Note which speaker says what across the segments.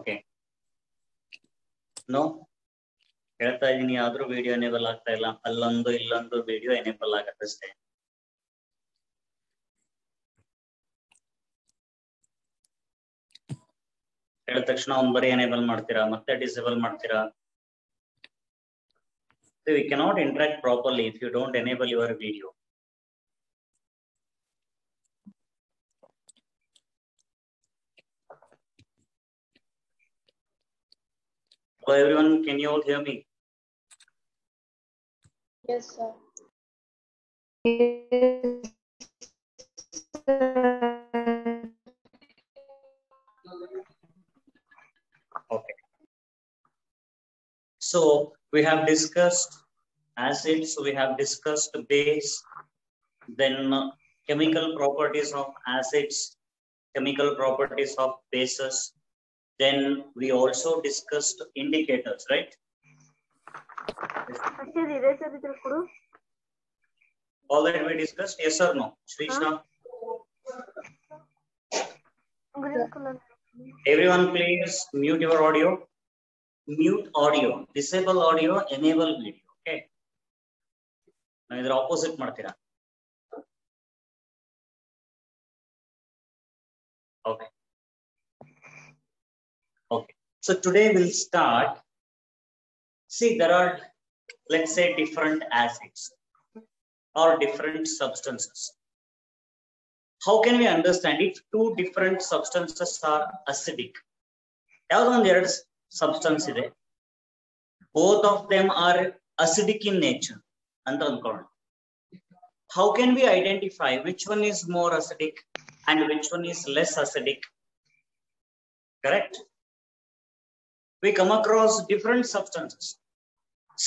Speaker 1: Okay no ಹೇಳ್ತಾ ಇದೀನಿ, ಆದ್ರೂ ವಿಡಿಯೋ ಎನೇಬಲ್ ಆಗ್ತಾ ಇಲ್ಲ. ಅಲ್ಲೊಂದು ಇಲ್ಲೊಂದು ವಿಡಿಯೋ ಎನೇಬಲ್ ಆಗತ್ತಷ್ಟೇ. ಹೇಳಿದ ತಕ್ಷಣ ಒಂದ್ ಬರೀ ಎನೇಬಲ್ ಮಾಡ್ತೀರಾ, ಮತ್ತೆ ಡಿಸೇಬಲ್ ಮಾಡ್ತೀರಾ. We cannot interact properly if you don't enable your video. Hello everyone, can you all hear me?
Speaker 2: Yes, sir.
Speaker 1: Okay. So we have discussed acids, we have discussed base, then chemical properties of acids, chemical properties of bases. Then we also discussed indicators, right? All that we discussed, yes or no? Shrishna? Everyone please mute your audio. Mute audio, disable audio, enable video. Okay. Now idra opposite ಮಾಡ್ತೀರಾ. Okay. Okay. So today we'll start. See, there are, let's say, different acids or different substances. How can we understand if two different substances are acidic? ಯಾವ್ದೋ ಒಂದು ಎರಡು substance ಇದೆ, both of them are acidic in nature ಅಂತ ಅನ್ಕೊಳ್ಳೋಣ. How can we identify which one is more acidic and which one is less acidic? Correct? We come across different substances.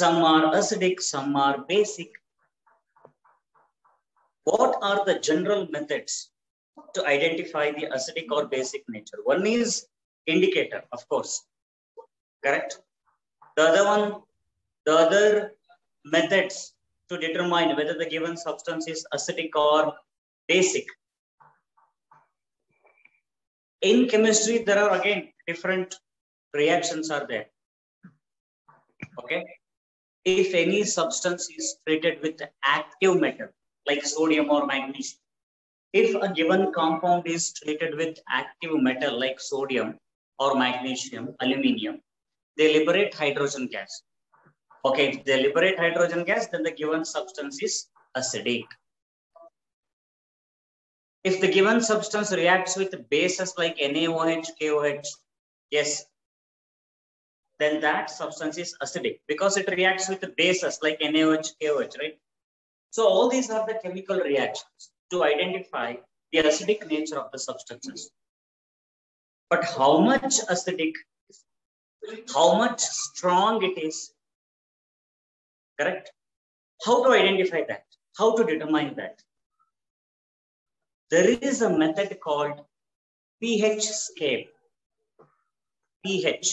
Speaker 1: Some are acidic, some are basic. What are the general methods to identify the acidic or basic nature? One is indicator, of course. Correct? The other methods to determine whether the given substance is acidic or basic. In chemistry, there are again different reactions are there. Okay. If any substance is treated with active metal like sodium or magnesium, if a given compound is treated with active metal like sodium or magnesium, aluminium, they liberate hydrogen gas. Okay, if they liberate hydrogen gas, then the given substance is acidic. If the given substance reacts with bases like NaOH, KOH, yes, then that substance is acidic because it reacts with the bases like NaOH, KOH, right? So all these are the chemical reactions to identify the acidic nature of the substances. But how much acidic, how much strong it is, correct? How to identify that? How to determine that? There is a method called pH scale. pH,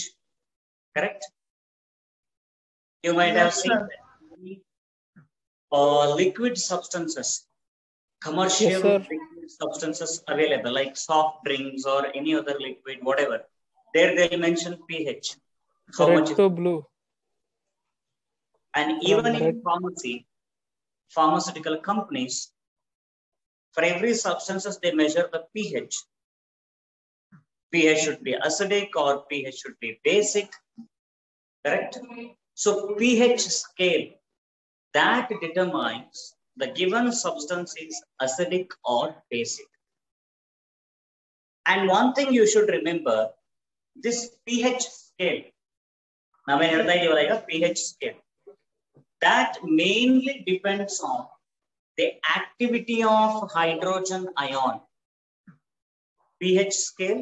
Speaker 1: correct? You might have seen that. Liquid substances, commercial liquid substances available like soft drinks or any other liquid, whatever. There they'll mention pH. How
Speaker 3: red
Speaker 1: much
Speaker 3: to blue.
Speaker 1: And even in pharmaceutical companies, for every substances they measure the pH. pH should be acidic or pH should be basic, correct? So pH scale, that determines the given substance is acidic or basic. And one thing you should remember, this pH scale, pH scale, that mainly depends on the activity of hydrogen ion. pH scale,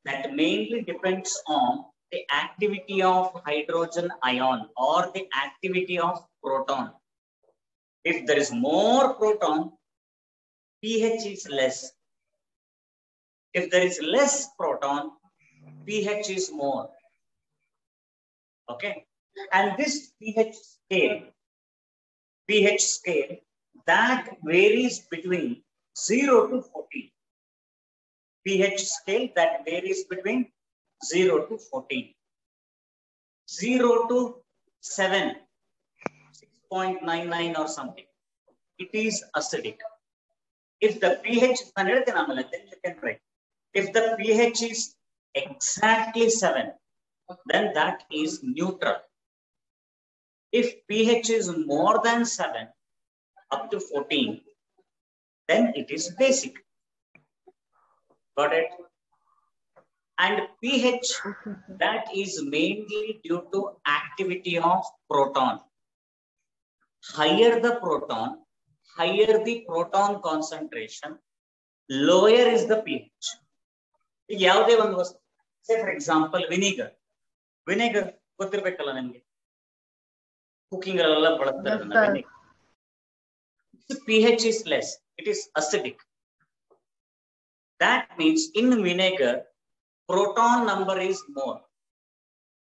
Speaker 1: that mainly depends on the activity of hydrogen ion or the activity of proton. If there is more proton, pH is less. If there is less proton, pH is more. Okay. And this pH scale, that varies between 0 to 14. pH scale that varies between 0 to 14. 0 to 7, 6.99 or something. It is acidic. If the pH, then you can write. If the pH is exactly 7, then that is neutral. If pH is more than 7, up to 14, then it is basic. Got it? And pH, that is mainly due to activity of proton. Higher the proton, higher the proton concentration, lower is the pH. Say for example, vinegar. Vinegar, cooking vinegar. The pH is less, it is acidic. That means in vinegar, proton number is more.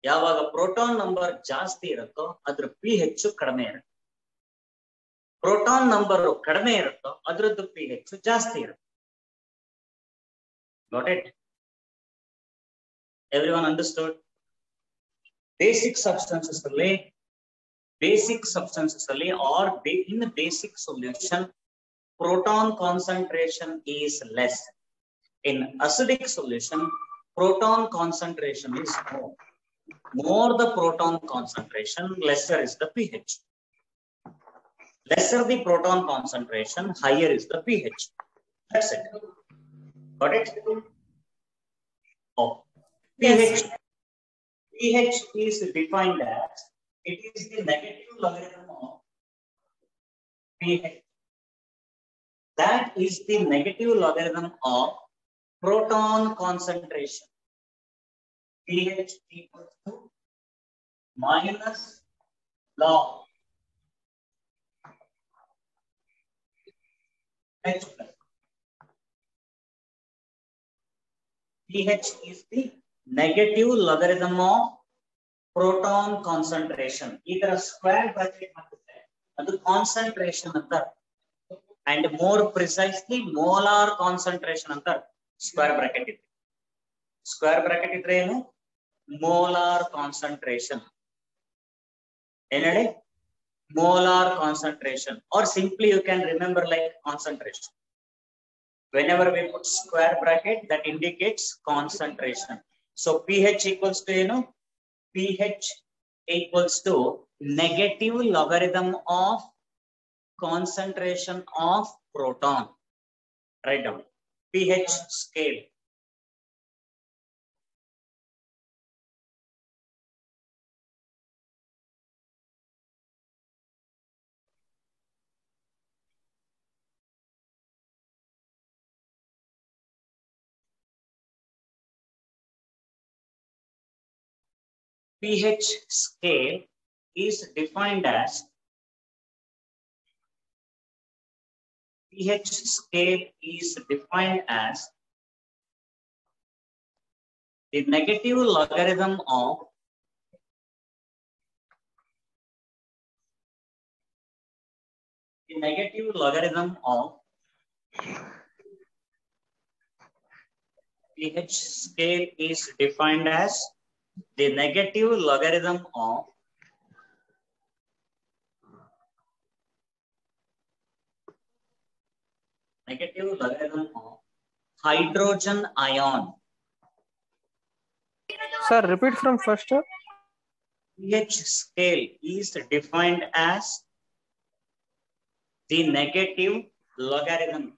Speaker 1: Yavaga proton number jasti iratto, adra pH kadame irutte. Proton number kadame iratto, adraddu pH jasti irutte. Got it? Everyone understood? Basic substances or in the basic solution, proton concentration is less. In acidic solution, proton concentration is more. More the proton concentration, lesser is the pH. Lesser the proton concentration, higher is the pH. That's it. Got it? Oh.
Speaker 2: Yes.
Speaker 1: pH is defined as, it is the negative logarithm of pH. That is the negative logarithm of proton concentration. pH equals to minus log H plus. pH is the negative logarithm of proton concentration. Either a square bracket and the concentration and more precisely molar concentration under square bracket. Square bracket is molar concentration. Molar concentration, or simply you can remember like concentration. Whenever we put square bracket, that indicates concentration. So pH equals to, pH equals to negative logarithm of concentration of proton. Write down pH scale. pH scale is defined as the negative logarithm of pH scale is defined as the negative logarithm of hydrogen ion.
Speaker 3: Sir, repeat from first.
Speaker 1: pH scale is defined as the negative logarithm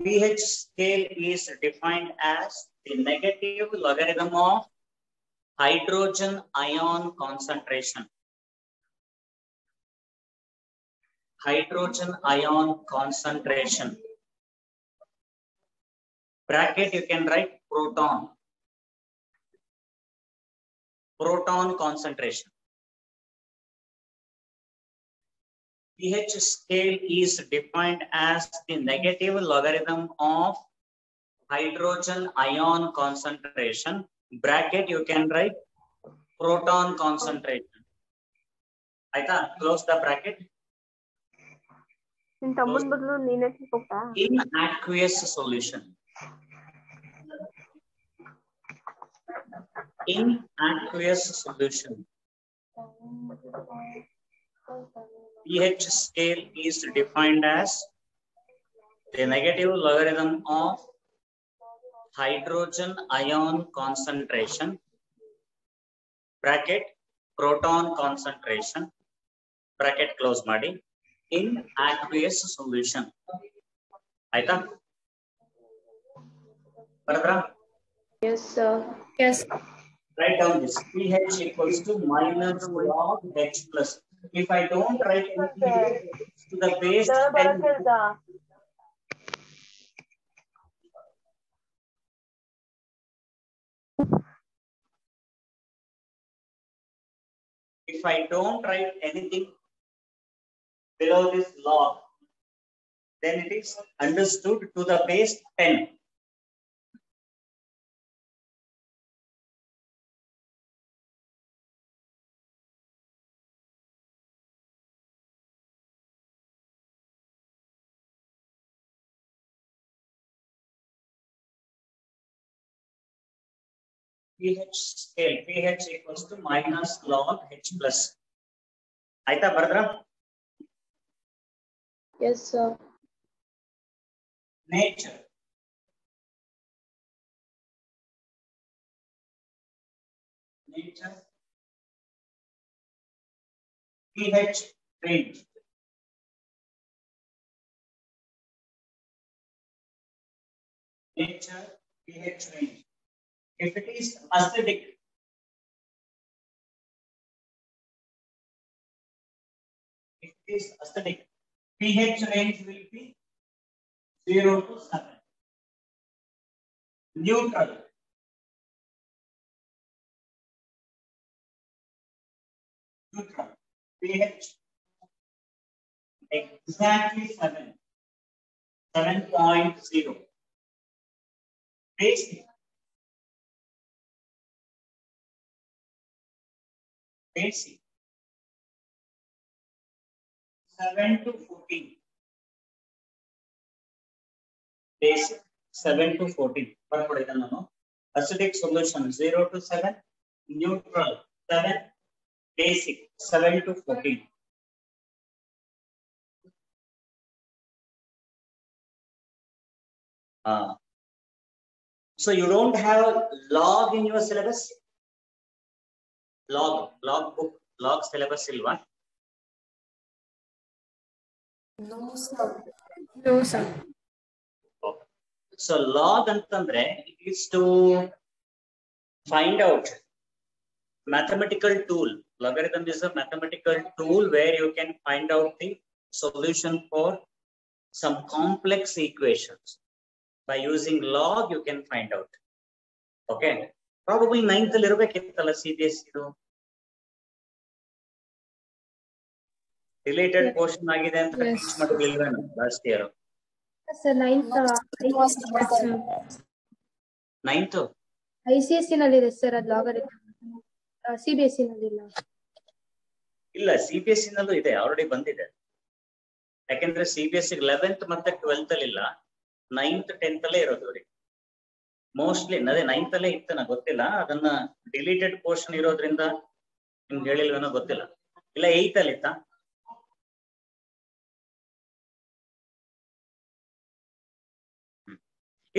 Speaker 1: pH scale is defined as the negative logarithm of hydrogen ion concentration. Bracket you can write proton concentration. pH scale is defined as the negative logarithm of hydrogen ion concentration. Bracket you can write proton concentration. ಆಯ್ತಾ close the bracket
Speaker 2: ನಿನ್ ತಮ್ಮನ ಬದಲು ನೀನೇ ಕೊಟ್ಟಾ
Speaker 1: in aqueous solution pH scale is defined as the negative logarithm of hydrogen ion concentration bracket proton concentration bracket close ಮಾಡಿ in aqueous solution ಆಯ್ತಾ ಬರದ್ರಾ
Speaker 2: yes sir yes
Speaker 1: write down this pH equals to minus log H plus if I don't write anything to the base 10 if I don't write anything below this log, then it is understood to the base 10. pH scale, pH equals to minus log H plus. Aita Bardra?
Speaker 2: Yes, sir.
Speaker 1: Nature. Nature. pH range. Nature, pH range. If it is acidic, pH range will be 0 to 7. Neutral. Neutral. pH exactly 7. 7.0. Basic. Basic. 7 to 14. Basic 7 to 14. Acidic solution 0 to 7. Neutral 7. Basic 7 to 14. So you don't have log in your syllabus? Log book, log syllabus ilva?
Speaker 2: No, sir. No, sir.
Speaker 1: Okay. So log antandre it is to find out mathematical tool. Logarithm is a mathematical tool where you can find out the solution for some complex equations. By using log, you can find out. Okay. Probably 9th irbekittalla CBSE idu. Related portion agide anta teach madililvena last year.
Speaker 2: Sir, 9th.
Speaker 1: 9th.
Speaker 2: ICSE nalli sir ad logarithm. CBSE nallilla.
Speaker 1: Illa CBSE nallu ide already bandide. ಯಾಕೆಂದ್ರೆ CBSE 11th ಮತ್ತೆ 12th ಅಲ್ಲಿ ಇಲ್ಲ 9th 10th ಅಲ್ಲೇ ಇರೋದು ಅವರಿಗೆ mostly ಅದೇ 9th ಅಲ್ಲೇ ಇತ್ತು ನನಗೆ ಗೊತ್ತಿಲ್ಲ ಅದನ್ನ ಡಿಲೀಟೆಡ್ ಪೋರ್ಷನ್ ಇರೋದ್ರಿಂದ ನಿಮ್ಗೆ ಹೇಳಿಲ್ವೇನೋ ಗೊತ್ತಿಲ್ಲ ಇಲ್ಲ 8th ಅಲ್ಲಿ ಇತ್ತಾ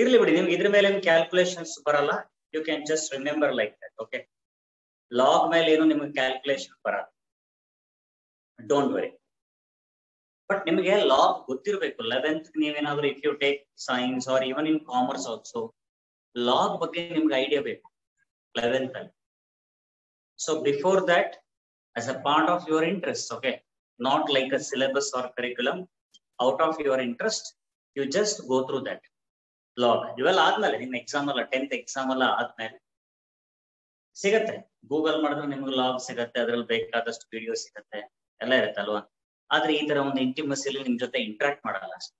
Speaker 1: ಇರ್ಲಿ ಬಿಡಿ ನಿಮ್ಗೆ ಇದ್ರ ಮೇಲೆ ಏನು ಕ್ಯಾಲ್ಕುಲೇಷನ್ಸ್ ಬರಲ್ಲ you can just remember like that okay log ಮೇಲೆ ಏನು ನಿಮ್ಗೆ ಕ್ಯಾಲ್ಕುಲೇಷನ್ ಬರಲ್ಲ ಡೋಂಟ್ ವರಿ ಬಟ್ ನಿಮಗೆ ಲಾಗ್ ಗೊತ್ತಿರಬೇಕು 11th ನೀವೇನಾದ್ರೂ if you take science or even in commerce also log ಬಗ್ಗೆ ನಿಮ್ಗೆ ಐಡಿಯಾ ಬೇಕು 11th ಅಲ್ಲಿ so before that as a part of your interest okay not like a syllabus or curriculum out of your interest you just go through that log ಇವೆಲ್ಲ ಆದ್ಮೇಲೆ ನಿಮ್ಮ exam ಅಲ್ಲ 10th exam ಅಲ್ಲ ಆದ್ಮೇಲೆ ಸಿಗತ್ತೆ Google ಮಾಡಿದ್ರೆ ನಿಮ್ಗೆ ಲಾಗ್ ಸಿಗತ್ತೆ ಅದ್ರಲ್ಲಿ ಬೇಕಾದಷ್ಟು ವಿಡಿಯೋ ಸಿಗತ್ತೆ ಎಲ್ಲ ಇರುತ್ತಲ್ವಾ ಆದ್ರೆ ಈ ತರ ಒಂದು ಇಂಟಿಮಸಿಲಿ ನಿಮ್ ಜೊತೆ ಇಂಟ್ರಾಕ್ಟ್ ಮಾಡಲ್ಲ ಅಷ್ಟೇ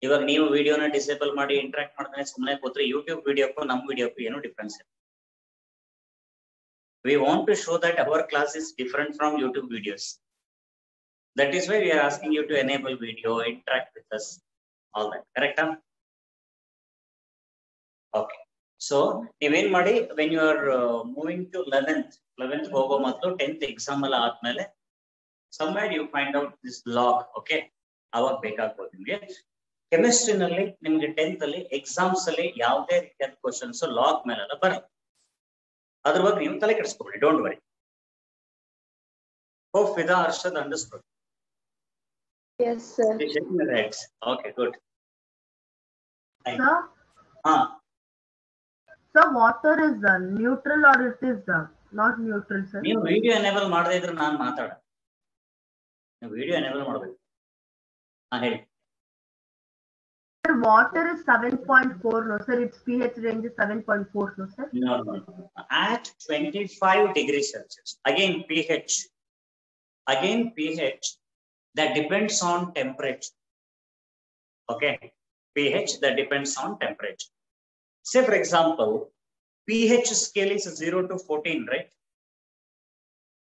Speaker 1: ಇವಾಗ ನೀವು ವಿಡಿಯೋನ ಡಿಸೇಬಲ್ ಮಾಡಿ ಇಂಟ್ರಾಕ್ಟ್ ಮಾಡಿದ್ರೆ ಸುಮ್ಮನೆ ಕೂತ್ರೆ ಯೂಟ್ಯೂಬ್ ವಿಡಿಯೋಕ್ಕೂ ನಮ್ಮ ವಿಡಿಯೋಕ್ಕೂ ಏನು ಡಿಫ್ರೆನ್ಸ್ ಇಲ್ಲ We want to show that our class is different from YouTube videos. That is why we are asking you to enable video, interact with us, all that. Correct? Huh? Okay. So, even when you are moving to 11th hogo matlu 10th exam alla aadmele, somewhere you find out this log, okay? Avag bekagbodu nimge. Chemistry nalli nimge 10th alli exams alli yavade reetiya questions log mele alla bari. Adar ಬಗ್ಗೆ ನೀವು ತಲೆ ಕೆಡಿಸ್ಕೊಬೇಡಿ, don't worry. Hope Vida Arshad understood.
Speaker 2: Yes, sir.
Speaker 1: Okay, good.
Speaker 3: Sir? So water is neutral or it is not neutral, sir?
Speaker 1: ನೀವು video enable ಮಾಡದೇ ಇದ್ರೆ ನಾನು ಮಾತಾಡ. ನೀವು video enable ಮಾಡಬೇಕು. ಹೇಳಿ.
Speaker 3: Sir, water is 7.4, no sir, its pH range is 7.4, no sir?
Speaker 1: No. At 25 degrees Celsius, again pH, that depends on temperature. Okay, pH that depends on temperature. Say for example, pH scale is 0 to 14, right?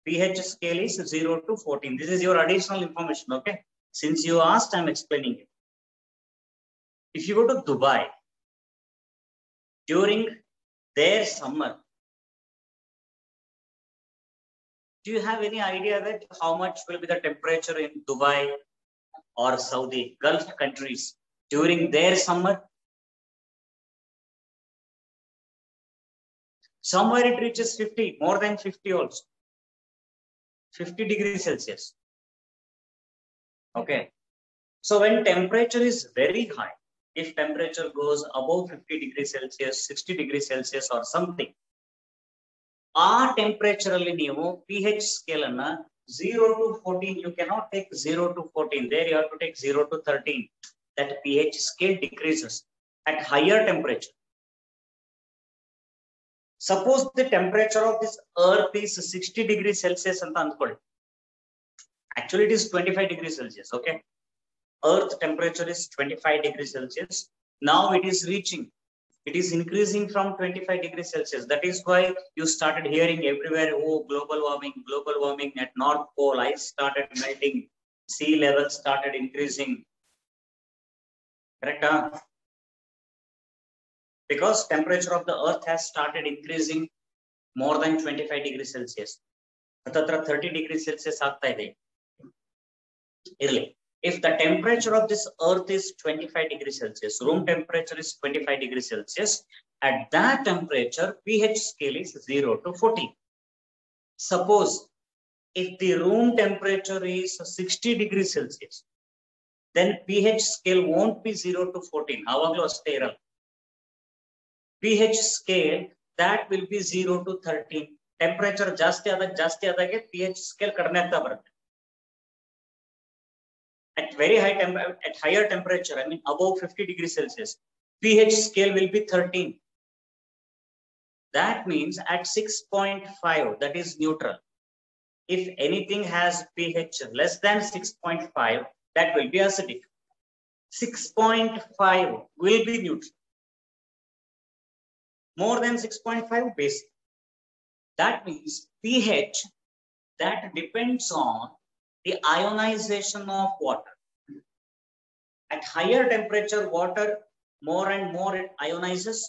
Speaker 1: pH scale is 0 to 14. This is your additional information, okay? Since you asked, I'm explaining it. If you go to Dubai during their summer, do you have any idea that how much will be the temperature in Dubai or Saudi, Gulf countries during their summer? Somewhere it reaches 50, more than 50 also. 50 degrees Celsius. Okay. So when temperature is very high, if temperature goes above 50 degrees Celsius, 60 degrees Celsius or something, our temperature alli neevu pH scale anna 0 to 14, you cannot take 0 to 14. There you have to take 0 to 13. That pH scale decreases at higher temperature. Suppose the temperature of this earth is 60 degrees Celsius anta andkoli. Actually it is 25 degrees Celsius, okay? Earth temperature is 25 degrees Celsius. Now it is increasing from 25 degrees Celsius. That is why you started hearing everywhere, oh, global warming at North Pole, ice started melting, sea level started increasing. Correct? Because temperature of the earth has started increasing more than 25 degrees Celsius. 30 degrees Celsius ಆಗ್ತಾ ಇದೆ. ಇರಲಿ. If the temperature of this earth is 25 degrees Celsius, room temperature is 25 degrees Celsius, at that temperature, pH scale is 0 to 14. Suppose if the room temperature is 60 degrees Celsius, then pH scale won't be 0 to 14. Avaglo aste iralla. pH scale that will be 0 to 13. Temperature ಜಾಸ್ತಿ ಆದಾಗೆ pH scale ಕಡಿಮೆ ಆಗ್ತಾ ಬರುತ್ತೆ. At very high at higher temperature, I mean above 50 degrees Celsius, pH scale will be 13. That means at 6.5, that is neutral. If anything has pH less than 6.5, that will be acidic. 6.5 will be neutral. More than 6.5, basic. That means pH that depends on the ionization of water. At higher temperature, water more and more it ionizes.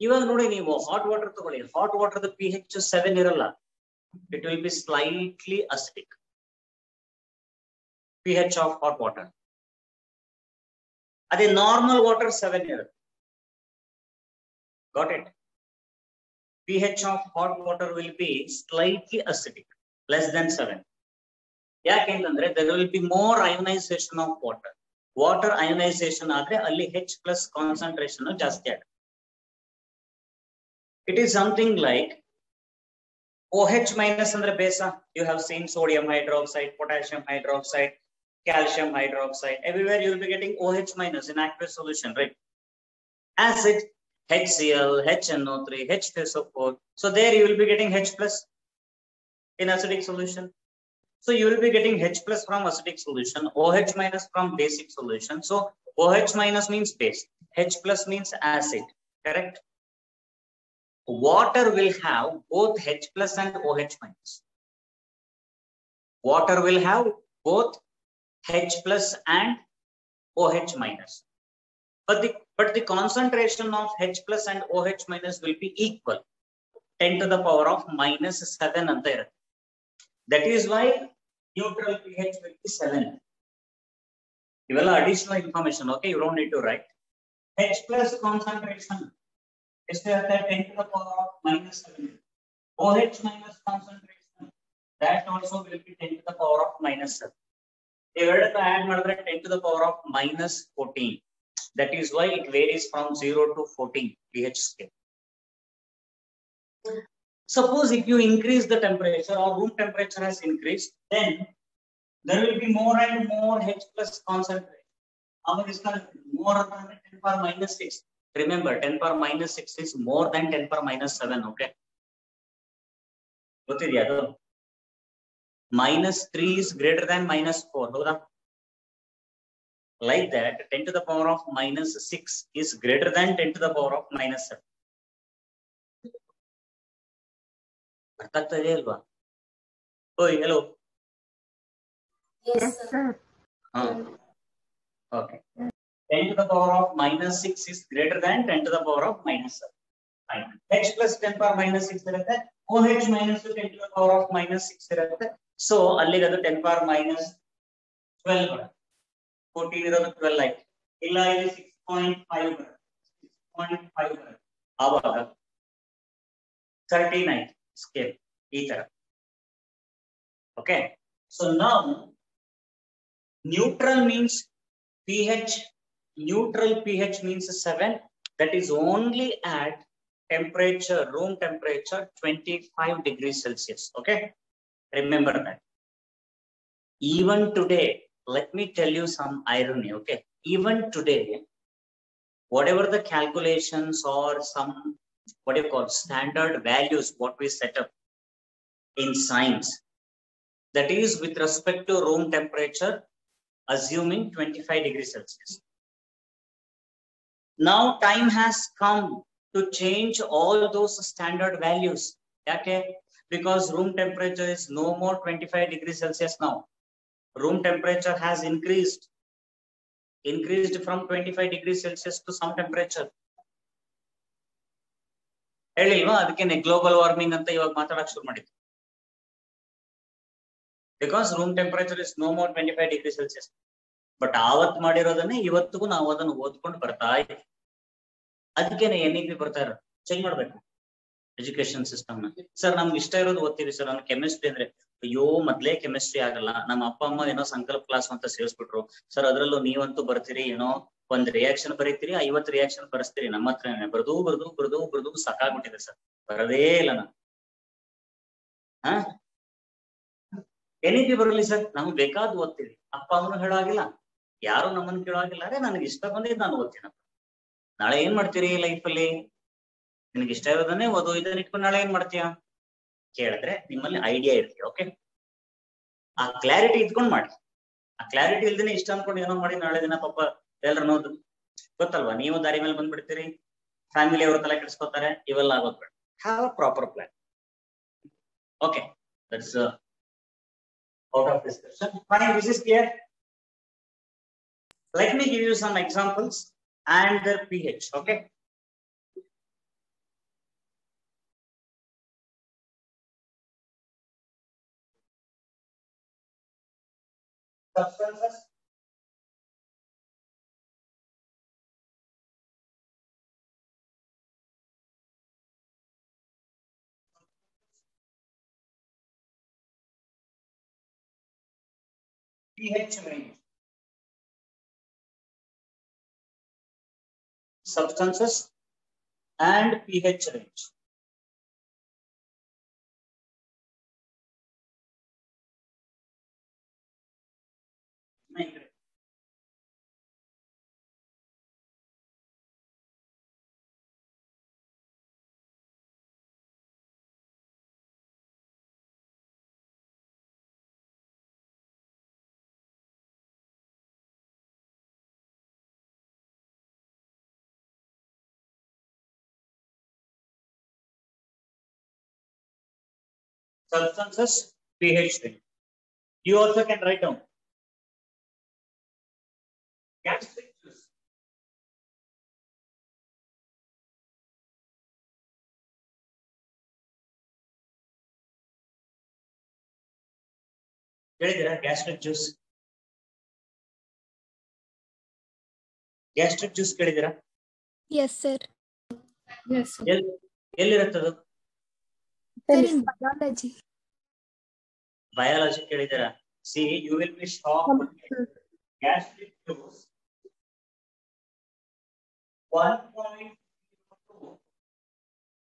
Speaker 1: Even ನೋಡಿ ನೀವು hot water ತಗೊಳ್ಳಿ, hot water the pH 7 ಇರಲ್ಲ. It will be slightly acidic. pH of hot water. ಅದೇ normal water 7 ಇರುತ್ತೆ. Got it? pH of hot water will be slightly acidic, less than 7. ಯಾಕೆಂತಂದ್ರೆ there will be more ionization of water. Water ionization ಆದ್ರೆ ಅಲ್ಲಿ H plus concentration ಜಾಸ್ತಿ ಆಗುತ್ತೆ. It is something like OH minus ಅಂದ್ರೆ ಬೇಸ. You have seen sodium hydroxide, potassium hydroxide, calcium hydroxide. Everywhere you will be getting OH minus in aqueous solution, right? Acid, HCl, HNO3, H2SO4. So there you will be getting H plus in acidic solution. So you will be getting H plus from acidic solution, OH minus from basic solution. So OH minus means base, H plus means acid, correct? water will have both H plus and OH minus. Water will have both H plus and OH minus. But the concentration of H plus and OH minus will be equal. 10 to the power of minus 7 ಅಂತ ಇರುತ್ತೆ. That is why neutral pH will be 7. ಇವೆಲ್ಲ additional information, okay? You don't need to write. H plus concentration ಎಷ್ಟು ಇರುತ್ತೆ? 10 to the power of minus 7. OH minus concentration, that also will be 10 to the power of minus 7. ಇವೆರಡನ್ನ add ಮಾಡಿದ್ರೆ 10 to the power of minus 14. That is why it varies from 0 to 14 pH scale. Suppose if you increase the temperature or room temperature has increased, then there will be more and more H plus concentration. More than 10 power minus 6. Remember, 10 power minus 6 is more than 10 power minus 7. Okay. Minus 3 is greater than minus 4. Like that, 10 to the power of minus 6 is greater than 10 to the power of minus 7. Oi, hello.
Speaker 3: Yes, sir.
Speaker 1: Okay. 10 to the power of minus 6 is greater than 10 to the power of minus 7. H plus 10 power minus 6 irutte. OH minus 10 to the power of minus 6 irutte. So, allige adu 10 power minus 12 ಬರುತ್ತೆ. 14 ಇರೋದು 12 ಆಯ್ತು. ಇಲ್ಲ ಇಲ್ಲಿ 6.5 ಬರುತ್ತೆ. 6.5 ಬರುತ್ತೆ. ಆವಾಗ 13 ಆಯ್ತು scale ಈ ತರ. Okay. So now neutral means pH. Neutral pH means 7. That is only at temperature, room temperature 25 degrees Celsius. Okay. Remember that. Even today, let me tell you some irony. Okay. Even today, whatever the calculations or some, what you call standard values, what we set up in science, that is with respect to room temperature, assuming 25 degrees Celsius. Now time has come to change all those standard values. Okay? Because room temperature is no more 25 degrees Celsius now. Room temperature has increased from 25 degrees Celsius to some temperature. ಹೇಳಿಲ್ವಾ ಅದಕ್ಕೆ global warming ಅಂತ ಇವಾಗ ಮಾತಾಡಕ್ ಶುರು ಮಾಡಿದ್ವಿ. Because room temperature is no more 25 degrees Celsius. But ಆವತ್ತು ಮಾಡಿರೋದನ್ನೇ ಇವತ್ತಿಗೂ ನಾವು ಅದನ್ನು ಓದ್ಕೊಂಡು ಬರ್ತಾ ಇದ್ದೀವಿ. ಅದಕ್ಕೆ NEP ಬರ್ತಾ ಇರೋದು ಚೇಂಜ್ ಮಾಡ್ಬೇಕು ಎಜುಕೇಶನ್ ಸಿಸ್ಟಮ್ ನ. ಸರ್ ನಮ್ಗೆ ಇಷ್ಟ ಇರೋದು ಓದ್ತೀವಿ ಸರ್. ನಮ್ಗೆ ಕೆಮಿಸ್ಟ್ರಿ ಅಂದ್ರೆ ಅಯ್ಯೋ ಮೊದ್ಲೇ ಕೆಮಿಸ್ಟ್ರಿ ಆಗಲ್ಲ. ನಮ್ಮ ಅಪ್ಪ ಅಮ್ಮ ಏನೋ ಸಂಕಲ್ಪ ಕ್ಲಾಸ್ ಅಂತ ಸೇರಿಸ್ಬಿಟ್ರು ಸರ್. ಅದ್ರಲ್ಲೂ ನೀವಂತೂ ಬರ್ತೀರಿ, ಏನೋ ಒಂದ್ ರಿಯಾಕ್ಷನ್ ಬರೀತೀರಿ, 50 ರಿಯಾಕ್ಷನ್ ಬರೆಸ್ತೀರಿ. ನಮ್ಮ ಹತ್ರ ಬರ್ದು ಸಾಕಾಗ್ಬಿಟ್ಟಿದೆ ಸರ್, ಬರದೇ ಇಲ್ಲ ನಾನು. NEP ಬರಲಿ ಸರ್, ನಮ್ಗೆ ಬೇಕಾದ್ ಓದ್ತೀವಿ. ಅಪ್ಪ ಅಮ್ಮನು ಹೇಳೋ ಆಗಿಲ್ಲ, ಯಾರು ನಮ್ಮನ್ನು ಕೇಳೋ ಆಗಿಲ್ಲ. ಅರೆ ನನಗೆ ಇಷ್ಟ ಬಂದಿದ್ದು ನಾನು ಓದ್ತೀನಪ್ಪ. ನಾಳೆ ಏನ್ ಮಾಡ್ತೀರಿ ಲೈಫಲ್ಲಿ? ನಿನಗೆ ಇಷ್ಟ ಇರೋದನ್ನೇ ಓದು, ಇದನ್ನ ಇಟ್ಕೊಂಡು ನಾಳೆ ಏನ್ ಮಾಡ್ತೀಯ ಕೇಳಿದ್ರೆ ನಿಮ್ಮಲ್ಲಿ ಐಡಿಯಾ ಇರ್ತೀವಿ. ಓಕೆ, ಆ ಕ್ಲಾರಿಟಿ ಇದ್ಕೊಂಡು ಮಾಡಿ. ಆ ಕ್ಲಾರಿಟಿ ಇಲ್ದೇನೆ ಇಷ್ಟ ಅನ್ಕೊಂಡು ಏನೋ ಮಾಡಿ ನಾಳೆ ದಿನ ಪಾಪ ಎಲ್ಲರೂ ನೋದು ಗೊತ್ತಲ್ವಾ, ನೀವು ದಾರಿ ಮೇಲೆ ಬಂದ್ಬಿಡ್ತೀರಿ, ಫ್ಯಾಮಿಲಿ ಅವರು ತಲೆ ಕೆಡಿಸ್ಕೊತಾರೆ. ಇವೆಲ್ಲ ಆಗೋದ್ ಬೇಡ. Have a proper plan. Okay, that's out of discussion. Fine, this is clear. Let me give you some examples and their pH. Okay. Substances. pH range. Substances and pH range. substances pH range. You also can write down gastric juice. ಹೇಳಿದಿರಾ gastric juice? gastric juice ಕೇಳಿದಿರಾ?
Speaker 2: Yes, sir. Yes.
Speaker 1: ಎಲ್ಲಿರುತ್ತದು?
Speaker 2: Sir, in biology.
Speaker 1: Biology ಕೇಳಿದಿರಾ? See, you will be shocked. Gastric juice 1.0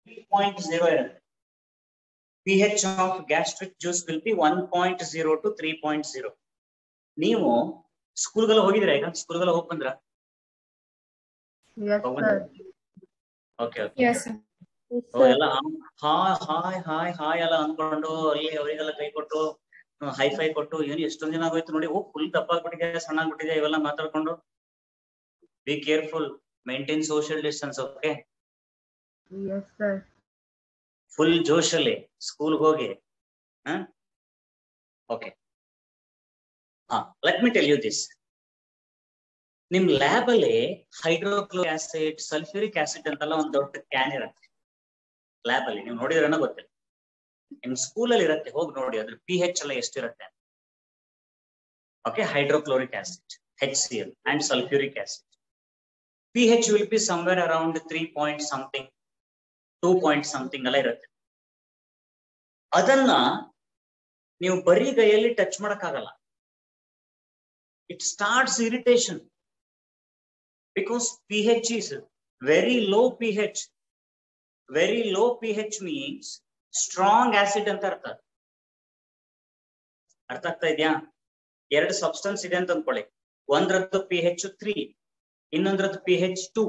Speaker 1: 3.0 ಇರುತ್ತೆ. pH of gastric juice will be 1.0 to 3.0. ನೀವು ಸ್ಕೂಲ್ಗೆಲ್ಲ ಹೋಗಿದ್ದೀರಾ? ಈಗ ಸ್ಕೂಲ್ಗೆಲ್ಲ ಹೋಗಿ ಬಂದ್ರ?
Speaker 3: Yes, sir.
Speaker 1: Okay okay.
Speaker 2: Yes, sir.
Speaker 1: ಎಲ್ಲ hi hi hi ಎಲ್ಲ ಅನ್ಕೊಂಡು ಅಲ್ಲಿ ಅವರಿಗೆಲ್ಲ ಕೈ ಕೊಟ್ಟು ಹೈಫೈ ಕೊಟ್ಟು ಏನು ಎಷ್ಟೊಂದ್ ದಿನ ಆಗೋಯ್ತು ನೋಡಿ. ಫುಲ್ ದಪ್ಪ ಆಗ್ಬಿಟ್ಟಿದೆ, ಸಣ್ಣ ಆಗ್ಬಿಟ್ಟಿದೆ, ಇವೆಲ್ಲ ಮಾತಾಡ್ಕೊಂಡು. Be careful, maintain social distance. Okay?
Speaker 3: Yes, sir.
Speaker 1: Full ಜೋಶಲ್ಲಿ ಸ್ಕೂಲ್ಗೆ ಹೋಗಿ. Okay, let me tell you this. ನಿಮ್ ಲ್ಯಾಬ್ ಅಲ್ಲಿ ಹೈಡ್ರೋಕ್ಲೋರಿಕ್ ಆಸಿಡ್, ಸಲ್ಫ್ಯೂರಿಕ್ ಆಸಿಡ್ ಅಂತೆಲ್ಲ ಒಂದ್ ದೊಡ್ಡ ಕ್ಯಾನ್ ಇರುತ್ತೆ ಲ್ಯಾಬ್ ಅಲ್ಲಿ. ನೀವು ನೋಡಿದ್ರನ್ನ ಗೊತ್ತಿಲ್ಲ, ನಿಮ್ ಸ್ಕೂಲಲ್ಲಿ ಇರುತ್ತೆ, ಹೋಗಿ ನೋಡಿ ಅದ್ರ pH ಎಲ್ಲ ಎಷ್ಟಿರುತ್ತೆ. Okay, hydrochloric acid HCl and sulfuric acid. pH will be somewhere around 3 point something, 2 point something ಎಲ್ಲ ಇರುತ್ತೆ. ಅದನ್ನ ನೀವು ಬರೀ ಕೈಯಲ್ಲಿ ಟಚ್ ಮಾಡಕ್ಕಾಗಲ್ಲ. It starts irritation because pH is very low pH. Very low pH means strong acid ಅಂತ ಅರ್ಥ. ಅರ್ಥ ಆಗ್ತಾ ಇದೆಯಾ? ಎರಡು ಸಬ್ಸ್ಟೆನ್ಸ್ ಇದೆ ಅಂತ ಅನ್ಕೊಳ್ಳಿ. ಒಂದ್ರದ್ದು pH 3, ಇನ್ನೊಂದ್ರದ್ದು pH 2.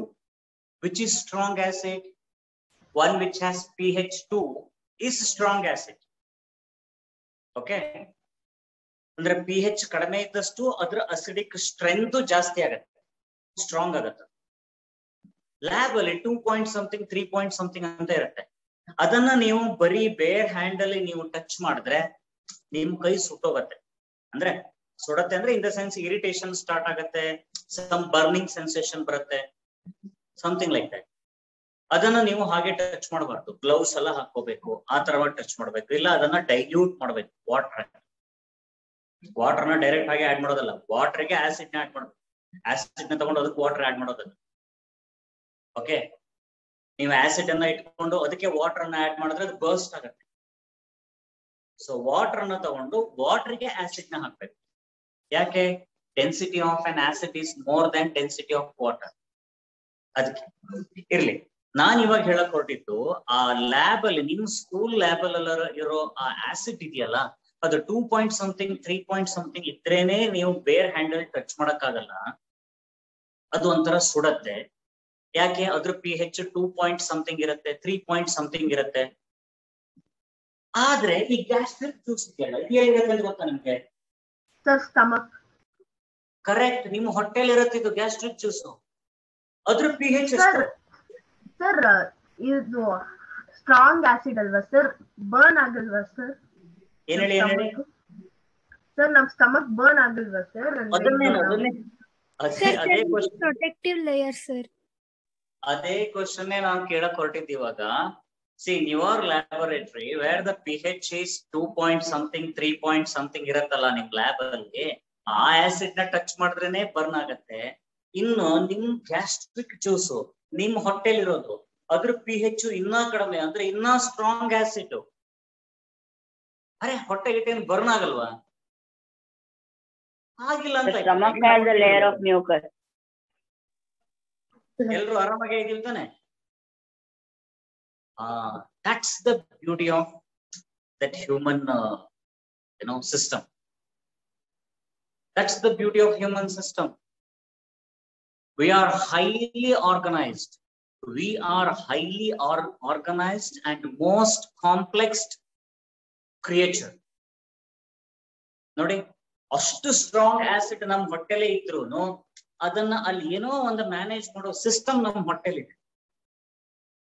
Speaker 1: Which is strong acid? One which has pH 2 is strong acid. Okay? ಅಂದ್ರೆ pH ಕಡಿಮೆ ಇದ್ದಷ್ಟು ಅದರ ಅಸಿಡಿಕ್ ಸ್ಟ್ರೆಂತ್ ಜಾಸ್ತಿ ಆಗತ್ತೆ, ಸ್ಟ್ರಾಂಗ್ ಆಗತ್ತೆ. ಲ್ಯಾಬ್ ಅಲ್ಲಿ 2 ಪಾಯಿಂಟ್ ಸಮಥಿಂಗ್, 3 ಪಾಯಿಂಟ್ ಸಮಥಿಂಗ್ ಅಂತ ಇರುತ್ತೆ. ಅದನ್ನ ನೀವು ಬರೀ ಬೇರ್ ಹ್ಯಾಂಡ್ ಅಲ್ಲಿ ನೀವು ಟಚ್ ಮಾಡಿದ್ರೆ ನಿಮ್ ಕೈ ಸುಟ್ಟೋಗತ್ತೆ. ಅಂದ್ರೆ ಸುಡತ್ತೆ ಅಂದ್ರೆ in the sense irritation start ಆಗತ್ತೆ, ಸಮ್ ಬರ್ನಿಂಗ್ ಸೆನ್ಸೇಷನ್ ಬರುತ್ತೆ, ಸಮಥಿಂಗ್ ಲೈಕ್ ದಟ್. ಅದನ್ನ ನೀವು ಹಾಗೆ ಟಚ್ ಮಾಡಬಾರ್ದು, ಗ್ಲೌಸ್ ಎಲ್ಲ ಹಾಕೋಬೇಕು, ಆ ತರವಾಗಿ ಟಚ್ ಮಾಡ್ಬೇಕು. ಇಲ್ಲ ಅದನ್ನ ಡೈಲ್ಯೂಟ್ ಮಾಡ್ಬೇಕು ವಾಟರ್ನ ಡೈರೆಕ್ಟ್ ಆಗಿ ಆಡ್ ಮಾಡೋದಲ್ಲ, ವಾಟರ್ಗೆ ಆಸಿಡ್ ನ ಆಡ್ ಮಾಡ್ಬೇಕು. ಆಸಿಡ್ ನ ತಗೊಂಡು ಅದಕ್ಕೆ ವಾಟರ್ ಆಡ್ ಮಾಡೋದಲ್ಲ. ಓಕೆ, ನೀವು ಆಸಿಡ್ ಅನ್ನ ಇಟ್ಕೊಂಡು ಅದಕ್ಕೆ ವಾಟರ್ ಅನ್ನ ಆಡ್ ಮಾಡಿದ್ರೆ ಅದು ಬರ್ಸ್ಟ್ ಆಗುತ್ತೆ. ಸೊ ವಾಟರ್ ಅನ್ನ ತಗೊಂಡು ವಾಟರ್ಗೆ ಆಸಿಡ್ ನ ಹಾಕ್ಬೇಕು. ಯಾಕೆ? Density of an acid is more than density of water. ಅದಕ್ಕೆ ಇರ್ಲಿ. ನಾನ್ ಇವಾಗ ಹೇಳಕ್ ಹೊರಟಿದ್ದು, ಆ ಲ್ಯಾಬ್ ಅಲ್ಲಿ, ನಿಮ್ ಸ್ಕೂಲ್ ಲ್ಯಾಬ್ ಅಲ್ಲಿ ಇರೋ ಆ ಆಸಿಡ್ ಇದೆಯಲ್ಲ, ಅದು 2 ಪಾಯಿಂಟ್ ಸಮಥಿಂಗ್, 3 ಪಾಯಿಂಟ್ ಸಮಥಿಂಗ್ ಇದ್ರೇನೆ ನೀವು ಬೇರ್ ಹ್ಯಾಂಡಲ್ ಟಚ್ ಮಾಡಕ್ಕಾಗಲ್ಲ. ಅದು ಒಂಥರ ಸುಡತ್ತೆ. ಯಾಕೆ? ಅದ್ರ pH 2 ಪಾಯಿಂಟ್ ಸಮಥಿಂಗ್ ಇರುತ್ತೆ, 3 ಪಾಯಿಂಟ್ ಸಮಥಿಂಗ್ ಇರುತ್ತೆ. ಆದ್ರೆ ಈ ಗ್ಯಾಸ್ಟ್ರಿಕ್ ಜ್ಯೂಸ್ ಇದೆಯಲ್ಲ, ಇದೇನಿರುತ್ತೆ ಗೊತ್ತಾ ನಿಮ್ಗೆ?
Speaker 3: Sir, stomach.
Speaker 1: ಕರೆಕ್ಟ್, ನಿಮ್ಮ ಹೊಟ್ಟೆಲಿ ಇರುತ್ತೆ ಇದು ಗ್ಯಾಸ್ಟ್ರಿಕ್ ಜ್ಯೂಸ್. ಅದ್ರ pH
Speaker 3: Sir, ಇದು ಸ್ಟ್ರಾಂಗ್ ಆಸಿಡ್ ಅಲ್ವಾ ಸರ್? ಬರ್ನ್ ಆಗಲ್ವಾ ಸರ್?
Speaker 1: ಏನ್ ಹೇಳಿ
Speaker 3: ಸರ್, ನಮ್ ಸ್ಟಮಕ್ ಬರ್ನ್ ಆಗಲ್ವಾ ಸರ್?
Speaker 2: Protective layer sir.
Speaker 1: ಅದೇ ಕ್ವಶನ್ ನಾನು ಕೇಳಕ್ ಹೊರಟಿದ್ದೆ ಇವಾಗ. See, in your laboratory where the pH is 2 point something, 3 point something ಇರತ್ತಲ್ಲ ನಿಮ್ ಲ್ಯಾಬ್ ಅಲ್ಲಿ, ಆ ಆಸಿಡ್ ನ ಟಚ್ ಮಾಡಿದ್ರೇನೆ ಬರ್ನ್ ಆಗತ್ತೆ. ಇನ್ನು ನಿಮ್ ಗ್ಯಾಸ್ಟ್ರಿಕ್ ಜ್ಯೂಸ್ ನಿಮ್ ಹೊಟ್ಟೆಲಿರೋದು, ಅದ್ರ pH ಇನ್ನೂ ಕಡಿಮೆ, ಅಂದ್ರೆ ಇನ್ನೂ ಸ್ಟ್ರಾಂಗ್ ಆಸಿಡ್. ಅರೆ, ಹೊಟ್ಟೆ ಗಿಟ್ಟೇನು ಬರ್ನ್ ಆಗಲ್ವಾ? ಆಗಿಲ್ಲ ಅಂತ ಎಲ್ರು ಆರಾಮಾಗಿ ಇದಿಲ್ತಾನೆ. That's the beauty of that human system. That's the beauty of human system. We are highly organized. We are highly organized and most complex creature. ನೋಡಿ, ಅಷ್ಟು ಸ್ಟ್ರಾಂಗ್ ಆಸಿಡ್ ನಮ್ ಹೊಟ್ಟೆಲೆ ಇದ್ರು ಅದನ್ನ ಅಲ್ಲಿ ಏನೋ ಒಂದು ಮ್ಯಾನೇಜ್ ಮಾಡೋ ಸಿಸ್ಟಮ್ ನಮ್ ಹೊಟ್ಟೆಲಿದೆ.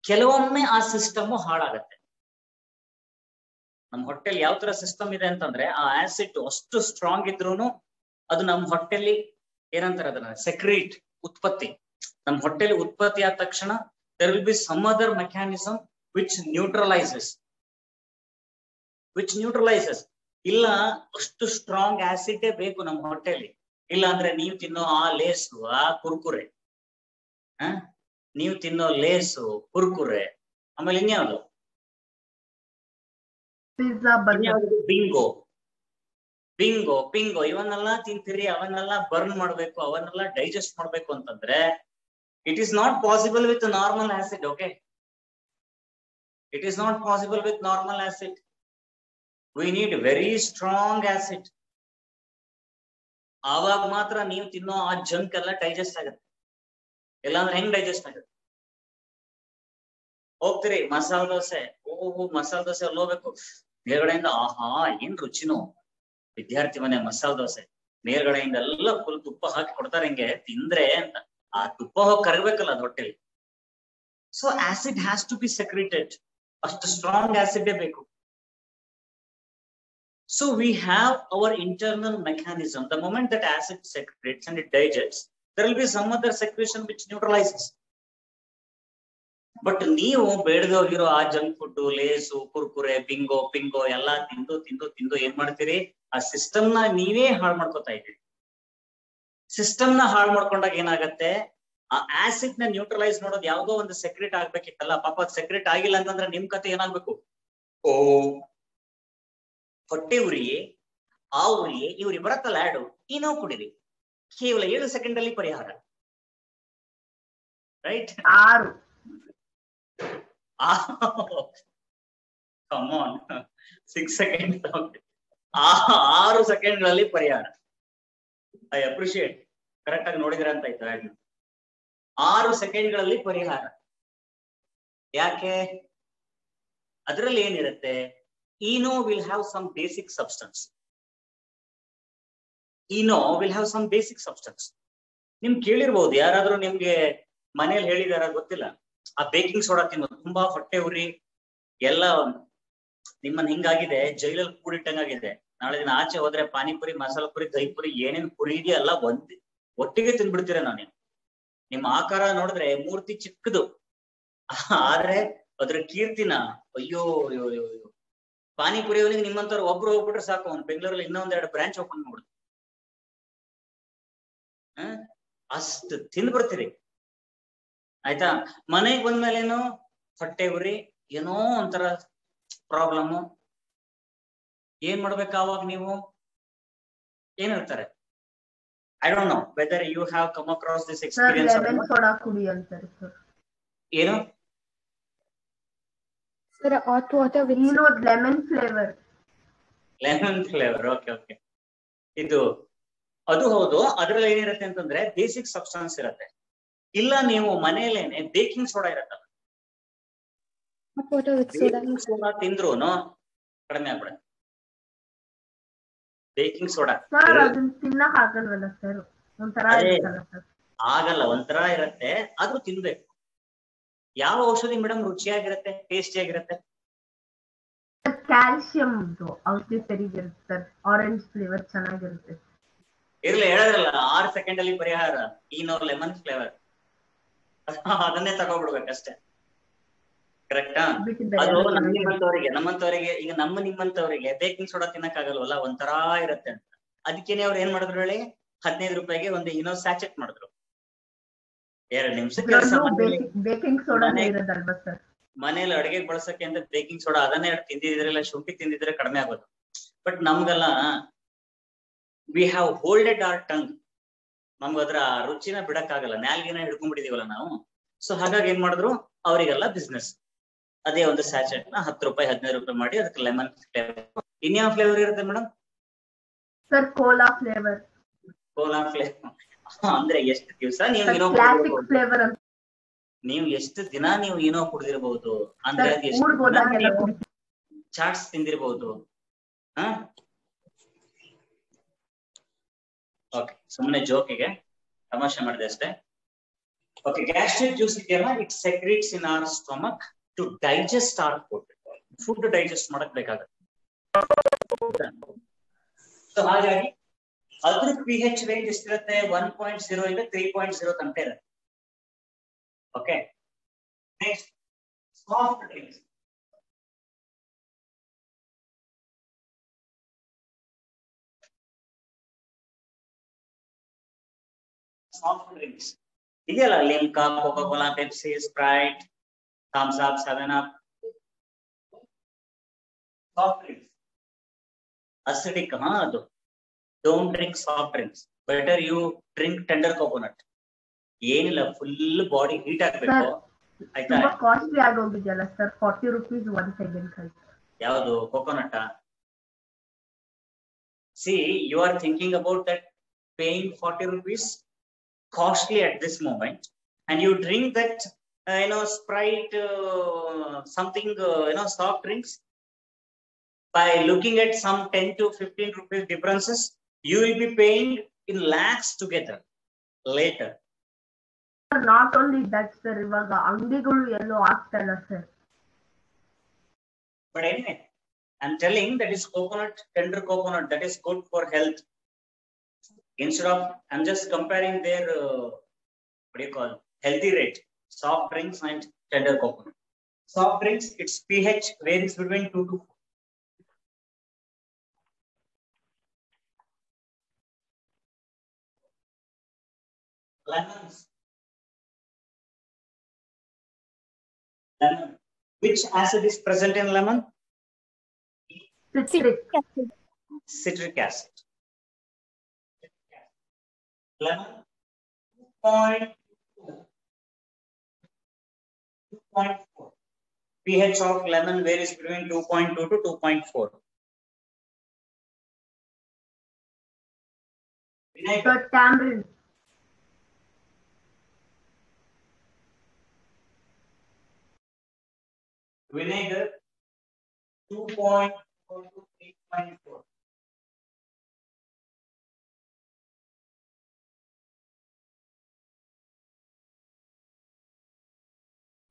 Speaker 1: ಕೆಲವೊಮ್ಮೆ ಆ ಸಿಸ್ಟಮ್ ಹಾಳಾಗತ್ತೆ. ನಮ್ಮ ಹೊಟ್ಟೆಲಿ ಯಾವ ತರ ಸಿಸ್ಟಮ್ ಇದೆ ಅಂತಂದ್ರೆ ಆ ಆಸಿಡ್ ಅಷ್ಟು ಸ್ಟ್ರಾಂಗ್ ಇದ್ರೂನು ಅದು ನಮ್ಮ ಹೊಟ್ಟೆಲಿ ಏನಂತಾರೆ ಅದನ್ನ ಸೆಕ್ರೀಟ್ ಉತ್ಪತ್ತಿ. ನಮ್ಮ ಹೊಟ್ಟೆಲಿ ಉತ್ಪತ್ತಿ ಆದ ತಕ್ಷಣ there will be some other mechanism which neutralizes. ಇಲ್ಲ ಅಷ್ಟು ಸ್ಟ್ರಾಂಗ್ ಆಸಿಡ್ ಬೇಕು ನಮ್ಮ ಹೊಟ್ಟೆಲಿ. ಇಲ್ಲ ಅಂದ್ರೆ ನೀವು ತಿನ್ನೋ ಆ ಲೇಸು, ಆ ಕುರ್ಕುರೆ, ನೀವು ತಿನ್ನೋ ಲೇಸು, ಕುರ್ಕುರೆ, ಆಮೇಲೆ ಇನ್ಯಾವುದು ಬಿಂಗೋ ಬಿಂಗೋ ಪಿಂಗೋ ಇವನ್ನೆಲ್ಲ ತಿಂತೀರಿ, ಅವನ್ನೆಲ್ಲ ಬರ್ನ್ ಮಾಡ್ಬೇಕು, ಅವನ್ನೆಲ್ಲ ಡೈಜೆಸ್ಟ್ ಮಾಡ್ಬೇಕು ಅಂತಂದ್ರೆ it is not possible with normal acid. Okay, it is not possible with normal acid. We need very strong acid. ಆವಾಗ ಮಾತ್ರ ನೀವು ತಿನ್ನೋ ಆ ಜಂಕ್ ಎಲ್ಲ ಡೈಜೆಸ್ಟ್ ಆಗುತ್ತೆ. ಇಲ್ಲಾಂದ್ರೆ ಹೆಂಗ್ ಡೈಜೆಸ್ಟ್ ಆಗುತ್ತೆ? ಹೋಗ್ತೀರಿ ಮಸಾಲ ದೋಸೆ, ಮಸಾಲ ದೋಸೆ ಅಲ್ಲಿ ಹೋಗ್ಬೇಕು, ಮೇಲ್ಗಡೆಯಿಂದ ಆಹಾ ಏನ್ ರುಚಿನೋ, ವಿದ್ಯಾರ್ಥಿ ಮನೆ ಮಸಾಲ ದೋಸೆ, ಮೇಲ್ಗಡೆಯಿಂದ ಎಲ್ಲ ಫುಲ್ ತುಪ್ಪ ಹಾಕಿ ಕೊಡ್ತಾರೆ, ಹಿಂಗೆ ತಿಂದ್ರೆ ಅಂತ ಆ ತುಪ್ಪ ಹೋಗಿ ಕರಗಬೇಕಲ್ಲ ಅದ್ ಹೊಟ್ಟೆಲಿ. So acid has to be secreted. ಅಷ್ಟು ಸ್ಟ್ರಾಂಗ್ ಆಸಿಡ್ ಬೇಕು. So we have our internal mechanism. The moment that acid secretes and it digests, there will be some other secretion which neutralizes. But ನೀವು ಬೇಡದೋಗಿರೋ ಆ junk food, ಲೇಸು, Kurkure, bingo ಪಿಂಗೋ ಎಲ್ಲಾ ತಿಂದು ತಿಂದು ತಿಂದು ಏನ್ ಮಾಡ್ತೀರಿ? ಆ ಸಿಸ್ಟಮ್ ನ ನೀವೇ ಹಾಳು ಮಾಡ್ಕೋತಾ ಇದ್ದೀರಿ. ಸಿಸ್ಟಮ್ ನ ಹಾಳು ಮಾಡ್ಕೊಂಡಾಗ ಏನಾಗತ್ತೆ? ಆ ಆಸಿಡ್ ನ ನ್ಯೂಟ್ರಲೈಸ್ ಮಾಡೋದು ಯಾವ್ದೋ ಒಂದು ಸೆಕ್ರೆಟ್ ಆಗ್ಬೇಕಿತ್ತಲ್ಲ, ಪಾಪ ಅದು ಸೆಕ್ರೆಟ್ ಆಗಿಲ್ಲ ಅಂತಂದ್ರೆ ನಿಮ್ ಕತೆ ಏನಾಗ್ಬೇಕು? ಹೊಟ್ಟೆ ಉರಿಯೇ, ಆ ಉರಿಯೇ, ಇವ್ರಿಗೆ ಬರತ್ತಲ್ಲ ಆಡು, ಏನೋ ಕುಡಿರಿ, ಕೇವಲ 7 ಸೆಕೆಂಡ್ ಅಲ್ಲಿ ಪರಿಹಾರ. ರೈಟ್? 6 ಸೆಕೆಂಡ್, 6 ಸೆಕೆಂಡ್ಗಳಲ್ಲಿ ಪರಿಹಾರ. ಐ ಅಪ್ರಿಶಿಯೇಟ್, ಕರೆಕ್ಟ್ ಆಗಿ ನೋಡಿದ್ರ ಅಂತ ಆಯ್ತು ಆಡ್. 6 ಸೆಕೆಂಡ್ಗಳಲ್ಲಿ ಪರಿಹಾರ. ಯಾಕೆ? ಅದರಲ್ಲಿ ಏನಿರುತ್ತೆ? ENO will have some basic substance. ENO will have some basic substance. ನಿಮ್ ಕೇಳಿರ್ಬೋದು, ಯಾರಾದ್ರೂ ನಿಮ್ಗೆ ಮನೇಲಿ ಹೇಳಿದಾರ ಗೊತ್ತಿಲ್ಲ, ಆ ಬೇಕಿಂಗ್ ಸೋಡಾ ತಿನ್ನೋದು ತುಂಬಾ ಹೊಟ್ಟೆ ಉರಿ ಎಲ್ಲ ನಿಮ್ಮನ್ನ ಹಿಂಗಾಗಿದೆ, ಜೈಲಲ್ಲಿ ಕೂಡಿಟ್ಟಂಗಾಗಿದೆ. ನಾಳೆ ದಿನ ಆಚೆ ಹೋದ್ರೆ ಪಾನಿಪುರಿ, ಮಸಾಲ ಪುರಿ, ದಹಿಪುರಿ ಏನೇನ್ ಪುರಿ ಇದೆಯಲ್ಲ ಒಟ್ಟಿಗೆ ತಿನ್ಬಿಡ್ತೀರ. ನಾನು ನಿಮ್ಮ ಆಕಾರ ನೋಡಿದ್ರೆ ಮೂರ್ತಿ ಚಿಕ್ಕದು, ಆದ್ರೆ ಅದ್ರ ಕೀರ್ತಿನ ಅಯ್ಯೋ ಅಯ್ಯೋ ಅಯ್ಯೋ. ಪಾನಿಪುರಿ ಅವನಿಗೆ ನಿಮ್ಮಂತವ್ರು ಒಬ್ರು ಹೋಗ್ಬಿಟ್ರೆ ಸಾಕು, ಅವ್ನು ಬೆಂಗಳೂರಲ್ಲಿ ಇನ್ನೊಂದೆರಡು ಬ್ರಾಂಚ್ ಓಪನ್ ಮಾಡ್ಬಿಡ್ತು. ಅಷ್ಟು ತಿಂದ್ಬಿಡ್ತೀರಿ. ಆಯ್ತಾ? ಮನೆಗ್ ಬಂದ್ಮೇಲೇನೋ ಹೊಟ್ಟೆ ಉರಿ, ಏನೋ ಒಂಥರ ಪ್ರಾಬ್ಲಮ್. ಏನ್ ಮಾಡ್ಬೇಕು ಅವಾಗ ನೀವು? ಏನ್ ಹೇಳ್ತಾರೆ? I don't know whether you have come across this experience.
Speaker 3: Lemon soda ಕುಡಿ ಅಂತಾರೆ ಸರ್.
Speaker 1: ಏನು
Speaker 2: sir? Hot water with
Speaker 3: lemon flavour.
Speaker 1: Lemon flavour, okay okay. ಇದು ಅದು ಹೌದು. ಅದ್ರಲ್ಲಿ ಏನಿರುತ್ತೆ ಅಂತಂದ್ರೆ ಬೇಸಿಕ್ ಸಬ್ಸ್ಟೆನ್ಸ್ ಇರುತ್ತೆ. ಇಲ್ಲ ನೀವು ಮನೆಯಲ್ಲೇನೆ ಬೇಕಿಂಗ್ ಸೋಡಾ ಇರತ್ತಲ್ಲ, ಬೇಕಿಂಗ್ ಸೋಡಾ ತಿಂದ್ರೂನು ಕಡಿಮೆ ಆಗ್ಬಿಡುತ್ತೆ. ಬೇಕಿಂಗ್ ಸೋಡಾ
Speaker 3: ತಿನ್ನಕ್ ಆಗಲ್ವಲ್ಲ ಸರ್?
Speaker 1: ಆಗಲ್ಲ, ಒಂಥರ ಇರತ್ತೆ, ಆದ್ರೂ ತಿನ್ಬೇಕು. ಯಾವ ಔಷಧಿ ಮೇಡಮ್ ರುಚಿಯಾಗಿರುತ್ತೆ, ಟೇಸ್ಟಿಯಾಗಿರುತ್ತೆ?
Speaker 3: ಕ್ಯಾಲ್ಸಿಯಂ ಔಷಧಿ ಸರಿಗಿರುತ್ತೆ, ಆರೆಂಜ್ ಫ್ಲೇವರ್ ಚೆನ್ನಾಗಿರುತ್ತೆ.
Speaker 1: ಇರ್ಲಿ, ಹೇಳದ್ರಲ್ಲ 6 ಸೆಕೆಂಡ್ ಅಲ್ಲಿ ಪರಿಹಾರ, ENO ಲೆಮನ್ ಫ್ಲೇವರ್, ಅದನ್ನೇ ತಗೋಬಿಡ್ಬೇಕಷ್ಟೇ. ಕರೆಕ್ಟಾ? ಅದು ನಮ್ಮಂತವರಿಗೆ ಈಗ ನಿಮ್ಮಂತವರಿಗೆ ಬೇಕಿಂಗ್ ಸೋಡಾ ತಿನ್ನಕ್ ಆಗಲ್ವಲ್ಲ, ಒಂಥರ ಇರತ್ತೆ ಅಂತ. ಅದಕ್ಕೇನೆ ಅವ್ರು ಏನ್ ಮಾಡಿದ್ರು ಹೇಳಿ? 15 ರೂಪಾಯಿಗೆ ಒಂದು ENO ಸ್ಯಾಚೆಟ್ ಮಾಡಿದ್ರು. 2 ನಿಮಿಷಕ್ಕೆ
Speaker 3: ಬೇಕಿಂಗ್ ಸೋಡಾ ಇರೋದಲ್ವಾ ಸರ್?
Speaker 1: ಮನೇಲಿ ಅಡಿಗೆಗೆ ಬಳಸಕ್ಕೆ ಅಂತ ಬೇಕಿಂಗ್ ಸೋಡಾ ಅದನ್ನೇ ತಿಂದಿದ್ರಲ್ಲ, ಶುಂಠಿ ತಿಂದಿದ್ರೆ ಕಡಿಮೆ ಆಗೋದು. ಬಟ್ ನಮ್ಗೆಲ್ಲ ವಿ ಹ್ಯಾವ್ ಹೋಲ್ಡೆಡ್ ಅವರ್ ಟಂಗ್. ನಮ್ಗೆ ಅದ್ರ ರುಚಿನ ಬಿಡಕ್ಕಾಗಲ್ಲ, ನಾಲ್ಗೆನ ಹಿಡ್ಕೊಂಡ್ಬಿಟ್ಟಿದೀವಲ್ಲ ನಾವು. ಸೊ ಹಾಗಾಗಿ ಏನ್ ಮಾಡಿದ್ರು, ಅವರಿಗೆಲ್ಲ ಬಿಸ್ನೆಸ್. ಅದೇ ಒಂದು ಸ್ಯಾಚೆಟ್ ನ 10 ರೂಪಾಯಿ 15 ರೂಪಾಯಿ ಮಾಡಿ ಅದಕ್ಕೆ ಲೆಮನ್ ಫ್ಲೇವರ್. ಇನ್ಯಾವ ಫ್ಲೇವರ್ ಇರುತ್ತೆ madam?
Speaker 3: Sir Cola flavour.
Speaker 1: Cola flavour ಅಂದ್ರೆ ಎಷ್ಟು ದಿವಸ ನೀವು ಎಷ್ಟು ದಿನ ನೀವು ಏನೋ ಕುಡಿದಿರಬಹುದು ಅಂದ್ರೆ ಚಾಟ್ಸ್ ತಿಂದಿರಬಹುದು. ಓಕೆ, ಸುಮ್ಮನೆ ಜೋಕಿಗೆ ತಮಾಷೆ ಮಾಡಿದೆ ಅಷ್ಟೇ. ಓಕೆ, ಗ್ಯಾಸ್ಟ್ರಿಕ್ ಜ್ಯೂಸ್ ಇದೆಯಲ್ಲ, it secretes in our stomach to digest our food. Food digest ಮಾಡಕ್ ಬೇಕಾಗುತ್ತೆ. ಸೊ ಹಾಗಾಗಿ ಅದ್ರ pH ರೇಂಜ್ ಎಷ್ಟಿರುತ್ತೆ 1.0 ಇಂದ 3.0 ತನಕ ಇರುತ್ತೆ. Okay, next soft drinks. Soft drinks ಇದೆಯಲ್ಲ, Limca, Coca Cola, Pepsi, Sprite, Thums Up, 7 up. Soft drinks acidic, ಅದು don't drink soft drinks, better you drink tender coconut. ಏನಿಲ್ಲ, ಫುಲ್ ಬಾಡಿ ಹೀಟ್ ಆಗ್ಬೇಕು, ಆಯ್ತಾ?
Speaker 3: ಕಾಸ್ಟ್ಲಿ ಆಗೋಗಿದೆಯಲ್ಲ ಸರ್, 40 rupees 1 second.
Speaker 1: ಯಾವುದು coconut? See, you are thinking about that paying 40 rupees costly at this moment, and you drink that Sprite, something, soft drinks. By looking at some 10 to 15 rupees differences, you will be paying in lakhs together later.
Speaker 3: Not only that sir, ivaga angigalu ello aagtalla sir.
Speaker 1: But anyway, I'm telling that is coconut, tender coconut, that is good for health. Instead of, I'm just comparing their healthy rate, soft drinks and tender coconut. Soft drinks, its pH varies between 2 to 4. Lemons. Lemon. Which acid is present in lemon?
Speaker 3: Citric acid.
Speaker 1: Citric acid. Lemon 2.4. pH of lemon varies between 2.2 to 2.4. Vinegar.
Speaker 3: Tamarind.
Speaker 1: Vinegar 2.4 to 3.4.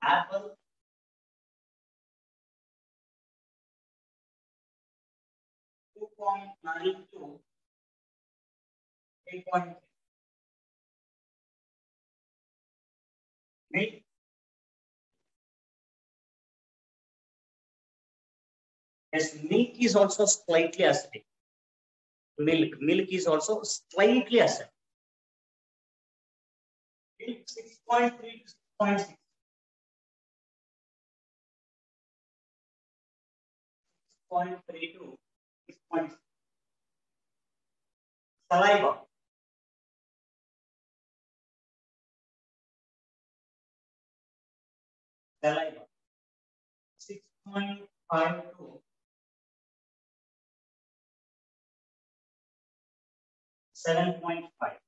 Speaker 1: Apple 2.9 to 3.3. Milk. Yes, milk is also slightly acidic. Milk is also slightly acidic. Milk 6.3 to 6.6. 6.3 to 6.6. Saliva. Saliva 6.5 to 7.5.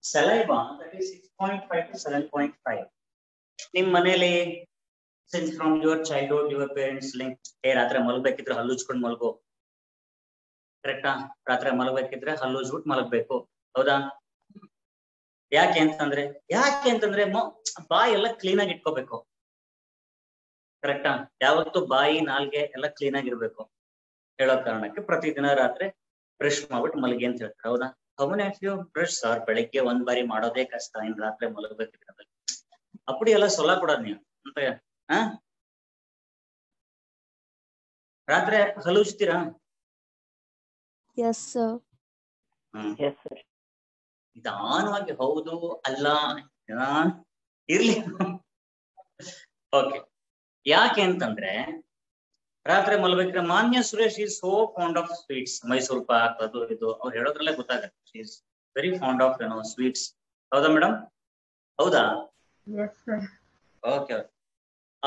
Speaker 1: Saliva, that is 6.5 to 7.5. ನಿಮ್ಮ ಮನೇಲಿ, since from your childhood your parents linked, ರಾತ್ರಿ ಮಲಗಬೇಕಿದ್ರೆ ಹಲ್ಲು ಉಜ್ಕೊಂಡು ಮಲಗೋ, ಕರೆಕ್ಟಾ? ರಾತ್ರಿ ಮಲಗಬೇಕಿದ್ರೆ ಹಲ್ಲು ಉಜ್ಬಿಟ್ಟು ಮಲಗಬೇಕು, ಹೌದಾ? ಯಾಕೆ ಅಂತಂದ್ರೆ ಬಾಯಿ ಎಲ್ಲ ಕ್ಲೀನ್ ಆಗಿ ಇಟ್ಕೋಬೇಕು, ಕರೆಕ್ಟಾ? ಯಾವತ್ತು ಬಾಯಿ, ನಾಲ್ಗೆ ಎಲ್ಲ ಕ್ಲೀನ್ ಆಗಿರ್ಬೇಕು ಹೇಳೋ ಕಾರಣಕ್ಕೆ ಪ್ರತಿದಿನ ರಾತ್ರಿ ಬ್ರಷ್ ಮಾಡ್ಬಿಟ್ಟು ಮಲಗಿ ಅಂತ ಹೇಳ್ತಾರೆ, ಹೌದಾ? ಬ್ರಷ್ ಸರ್ ಬೆಳಿಗ್ಗೆ ಒಂದ್ ಬಾರಿ ಮಾಡೋದೇ ಕಷ್ಟ, ಇನ್ ರಾತ್ರಿ ಮಲಗಬೇಕಿದ್ರೆ ಅಪ್ಪಡಿ ಎಲ್ಲ ಸೊಲ್ಲ ಕೊಡೋದ್ ನೀವು ಅಂತ. ರಾತ್ರಿ ಹಲ್ಲು ಉಜ್ತೀರಾ? ನಿಧಾನವಾಗಿ, ಹೌದು ಅಲ್ಲ ಇರ್ಲಿ. ಓಕೆ, ಯಾಕೆ ಅಂತಂದ್ರೆ ರಾತ್ರಿ ಮಲಗಬೇಕ್ರೆ, ಮಾನ್ಯ Suresh is so fond of sweets, Mysuru Pak ಅದು ಇದು ಅವ್ರು ಹೇಳೋದ್ರಲ್ಲೇ ಗೊತ್ತಾಗತ್ತೆ. She is very fond of sweets, ಹೌದಾ ಮೇಡಮ್? ಹೌದಾ? ಓಕೆ.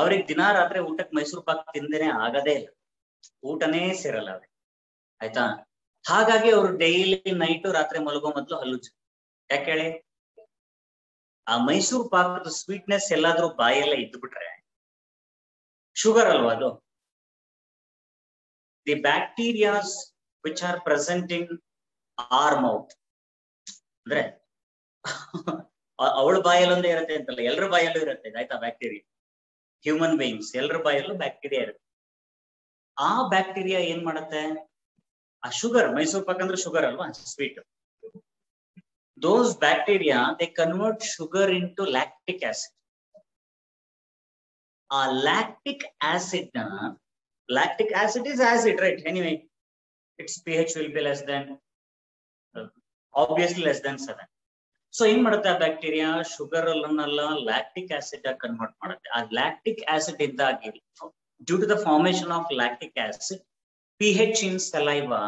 Speaker 1: ಅವ್ರಿಗೆ ದಿನಾ ರಾತ್ರಿ ಊಟಕ್ಕೆ ಮೈಸೂರು ಪಾಕ್ ತಿಂದೇನೆ ಆಗದೇ ಇಲ್ಲ, ಊಟನೇ ಸೇರಲ್ಲ ಅವ್ರಿಗೆ, ಆಯ್ತಾ? ಹಾಗಾಗಿ ಅವ್ರು ಡೈಲಿ ನೈಟು ರಾತ್ರಿ ಮಲಗೋ ಮೊದ್ಲು ಹಲ್ಲುಜ್ಜು. ಯಾಕೆ ಹೇಳಿ? ಆ ಮೈಸೂರು ಪಾಕದ ಸ್ವೀಟ್ನೆಸ್ ಎಲ್ಲಾದ್ರೂ ಬಾಯೆಲ್ಲ ಇದ್ಬಿಟ್ರೆ ಶುಗರ್ ಅಲ್ವಾ ಅದು. The bacterias which are present in our mouth ಅಂದ್ರೆ ಅವಳ ಬಾಯಲ್ಲೊಂದೇ ಇರುತ್ತೆ ಅಂತಲ್ಲ, ಎಲ್ಲರ ಬಾಯಲ್ಲೂ ಇರುತ್ತೆ ಆಯ್ತಾ ಬ್ಯಾಕ್ಟೀರಿಯಾ. ಹ್ಯೂಮನ್ ಬೀಯಿಂಗ್ಸ್ ಎಲ್ಲರ ಬಾಯಲ್ಲೂ ಬ್ಯಾಕ್ಟೀರಿಯಾ ಇರುತ್ತೆ. ಆ ಬ್ಯಾಕ್ಟೀರಿಯಾ ಏನ್ ಮಾಡುತ್ತೆ, ಆ ಶುಗರ್, ಮೈಸೂರು ಪಾಕ್ ಅಂದ್ರೆ ಶುಗರ್ ಅಲ್ವಾ, sweet. Those bacteria they convert sugar into lactic acid. Lactic acid is acid, right? Anyway, its pH will be less than obviously less than 7. So in ಮಾಡುತ್ತೆ ಆ ಬ್ಯಾಕ್ಟೀರಿಯಾ ಶುಗರ್ ಅಲ್ಲನ್ನೆಲ್ಲ lactic acid ಆಗಿ convert ಮಾಡುತ್ತೆ. ಆ lactic acid ಇಂದಾಗಿ due to the formation of lactic acid pH in saliva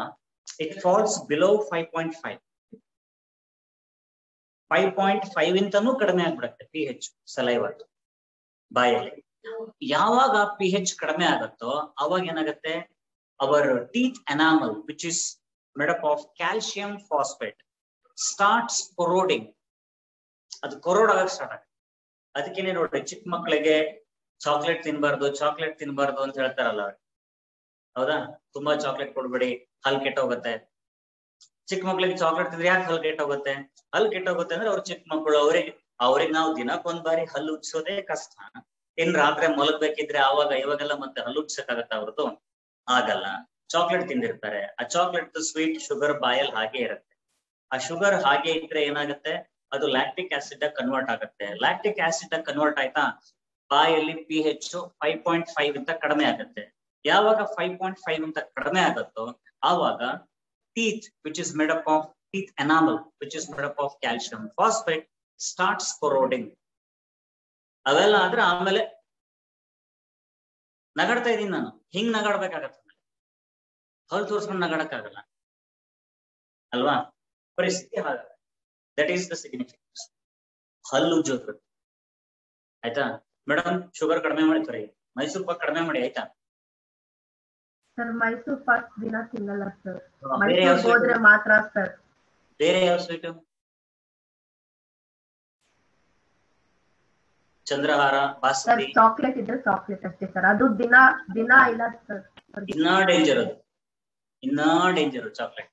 Speaker 1: it falls below 5.5. 5.5 ಇಂತನೂ ಕಡಿಮೆ ಆಗ್ಬಿಡುತ್ತೆ pH ಸಲೈವಾ ಬಾಯಲ್ಲಿ. ಯಾವಾಗ pH ಕಡಿಮೆ ಆಗುತ್ತೋ ಅವಾಗ ಏನಾಗುತ್ತೆ, our teeth enamel which is made up of calcium phosphate starts corroding. ಅದು ಕೊರೋಡ್ ಆಗಕ್ಕೆ ಸ್ಟಾರ್ಟ್ ಆಗುತ್ತೆ. ಅದಕ್ಕೇನೆ ನೋಡ್ರಿ, ಚಿಕ್ಕ ಮಕ್ಕಳಿಗೆ ಚಾಕ್ಲೇಟ್ ತಿನ್ಬಾರ್ದು ಅಂತ ಹೇಳ್ತಾರಲ್ಲ, ಹೌದಾ? ತುಂಬಾ ಚಾಕ್ಲೇಟ್ ಕೊಡ್ಬೇಡಿ, ಹಲ್ ಕೆಟ್ಟೋಗುತ್ತೆ. ಚಿಕ್ಕ ಮಕ್ಳಿಗೆ ಚಾಕ್ಲೇಟ್ ತಿಂದ್ರೆ ಯಾಕೆ ಹಲ್ ಕೆಟ್ಟೋಗುತ್ತೆ? ಹಲ್ ಕೆಟ್ಟೋಗುತ್ತೆ ಅಂದ್ರೆ ಅವ್ರು ಚಿಕ್ಕ ಮಕ್ಕಳು, ಅವ್ರಿಗೆ ನಾವು ದಿನಕ್ಕೊಂದ್ ಬಾರಿ ಹಲ್ಲು ಉಜ್ಸೋದೇ ಕಷ್ಟ. ಇನ್ ರಾತ್ರಿ ಮಲಗ್ಬೇಕಿದ್ರೆ ಇವಾಗೆಲ್ಲ ಮತ್ತೆ ಹಲ್ಲು ಉಜ್ಸಕ್ಕಾಗತ್ತ ಅವ್ರದ್ದು? ಆಗಲ್ಲ. ಚಾಕ್ಲೇಟ್ ತಿಂದಿರ್ತಾರೆ, ಆ ಚಾಕ್ಲೇಟ್ ಸ್ವೀಟ್ ಶುಗರ್ ಬಾಯಲ್ಲಿ ಹಾಗೆ ಇರುತ್ತೆ. ಆ ಶುಗರ್ ಹಾಗೆ ಇದ್ರೆ ಏನಾಗುತ್ತೆ, ಅದು ಲ್ಯಾಕ್ಟಿಕ್ ಆಸಿಡ್ ಕನ್ವರ್ಟ್ ಆಗುತ್ತೆ. ಲ್ಯಾಕ್ಟಿಕ್ ಆಸಿಡ್ ಕನ್ವರ್ಟ್ ಆಯ್ತಾ, ಬಾಯಲ್ಲಿ pH 5.5 ಅಂತ ಕಡಿಮೆ ಆಗುತ್ತೆ. ಯಾವಾಗ 5.5 ಅಂತ ಕಡಿಮೆ ಆಗುತ್ತೋ ಆವಾಗ teeth which is made up of teeth enamel which is made up of calcium phosphate starts corroding. ಅವೆಲ್ಲ ಆದ್ರೆ ಆಮೇಲೆ ನಗಾಡ್ತಾ ಇದೀನಿ ನಾನು, ಹಿಂಗ್ ನಗಾಡ್ಬೇಕಾಗತ್ತೆ, ಹಲ್ ತೋರ್ಸ್ಕೊಂಡು ನಗಾಡಕ್ಕಾಗಲ್ಲ ಅಲ್ವಾ? ಪರಿಸ್ಥಿತಿ ಹಾಗೆ. ದಟ್ ಈಸ್ ದ ಸಿಗ್ನಿಫಿಕೆನ್ಸ್ ಹಲ್ಲು ಉಜ್ಜೋದು. ಆಯ್ತಾ ಮೇಡಮ್? ಶುಗರ್ ಕಡಿಮೆ ಮಾಡಿ, ಮೈಸೂರು ಪಾಕ್ ಕಡಿಮೆ ಮಾಡಿ, ಆಯ್ತಾ?
Speaker 3: ಸರ್ ಮೈಸೂರು ಪಾಕ್ ದಿನ ತಿನ್ನಲ್ಲ ಸರ್, ಮೈಸೂರು ಹೋದ್ರೆ ಮಾತ್ರ ಸರ್.
Speaker 1: ಬೇರೆ ಯಾವ ಸ್ವೀಟು? ಚಂದ್ರಹಾರ, ಬಾಸುಂದಿ.
Speaker 3: ಚಾಕ್ಲೇಟ್ ಇದ್ರೆ ಚಾಕ್ಲೇಟ್ ಅಷ್ಟೇ ಸರ್, ಅದು ದಿನ ಇಲ್ಲ ಸರ್.
Speaker 1: ಇನ್ನೂ ಡೇಂಜರ್ ಅದು, ಇನ್ನೂ danger chocolate.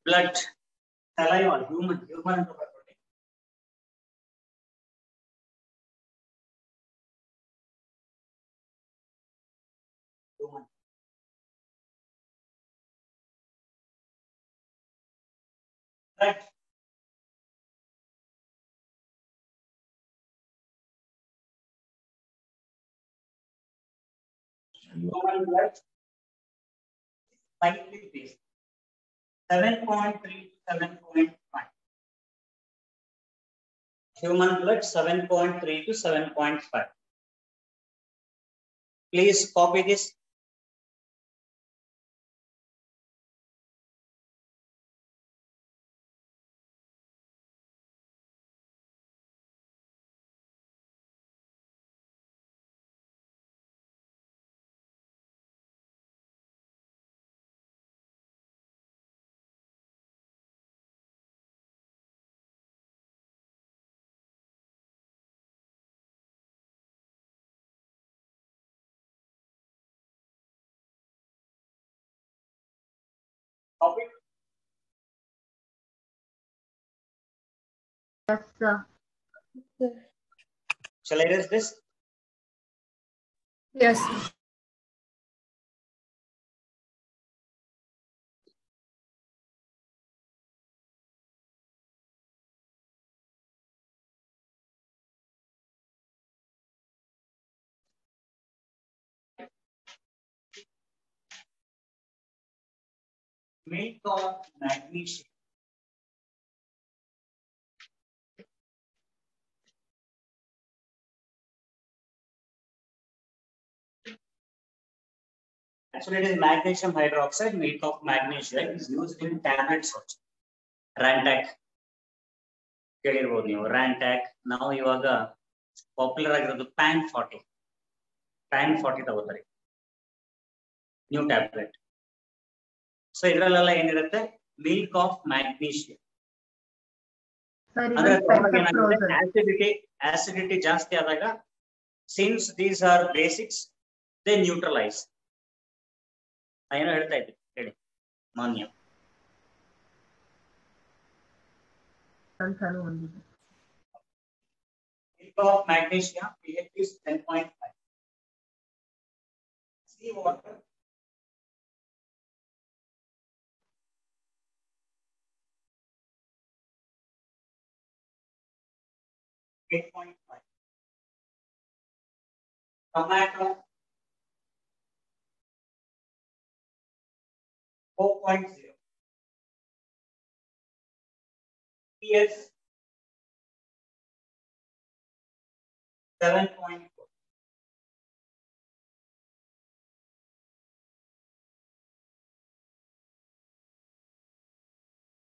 Speaker 1: Blood saliva human ಅಂತ ಬರ್ಕೊಳ್ಳಿ. Right. Human blood slightly based 7.3 to 7.5. Human blood 7.3 to 7.5. Please copy this. Copy.
Speaker 3: Yes, sir.
Speaker 1: Shall I erase this?
Speaker 2: Yes.
Speaker 1: Milk of magnesium. Actually, it is magnesium hydroxide. Milk of magnesium is used in tablets also. Rantac. ಕೇಳಿರ್ಬೋದು ನೀವು Rantac. ನಾವು ಇವಾಗ popular ಆಗಿರೋದು PAN 40. PAN 40 ತಗೋತಾರೆ, new tablet. So ಇದರಲ್ಲೆಲ್ಲ ಏನಿರುತ್ತೆ, milk of magnesium.
Speaker 3: Sir,
Speaker 1: ಅಂದ್ರೆ
Speaker 3: even pentafrozen.
Speaker 1: acidity ಜಾಸ್ತಿ ಆದಾಗ since these are basics they neutralize. ಏನೋ ಹೇಳ್ತಾ ಇದ್ದೆ ಹೇಳಿ ಮಾನ್ಯ.
Speaker 3: ಅಂತಾನು ಒಂದಿದೆ.
Speaker 1: Of magnesium pH is 10.5. Sea water 8.5. Tomato 4.0. pH 7.4.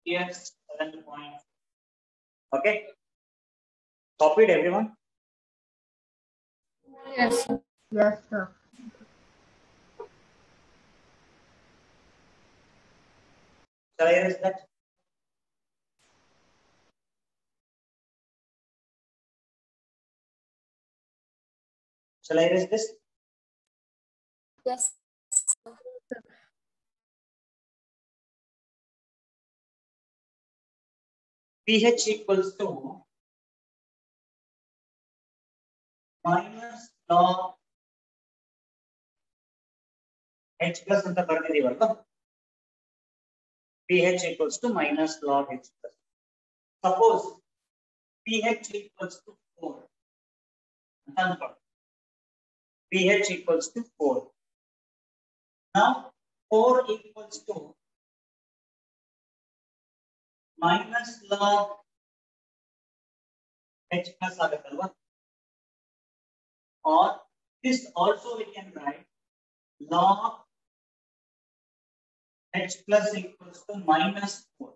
Speaker 1: pH 7.4. Okay. Copied everyone?
Speaker 2: Yes.
Speaker 3: Yes, sir.
Speaker 1: Shall I erase that? Shall I erase this?
Speaker 2: Yes.
Speaker 1: pH equals to minus log H plus ಅಂತ ಬರ್ತಿದೀವಲ್ವಾ, pH equals to minus log H plus. Suppose pH equals to 4. pH equals to 4. Now 4 equals to minus log H plus ಆಗುತ್ತಲ್ವಾ, or this also we can write log H plus equals to minus 4.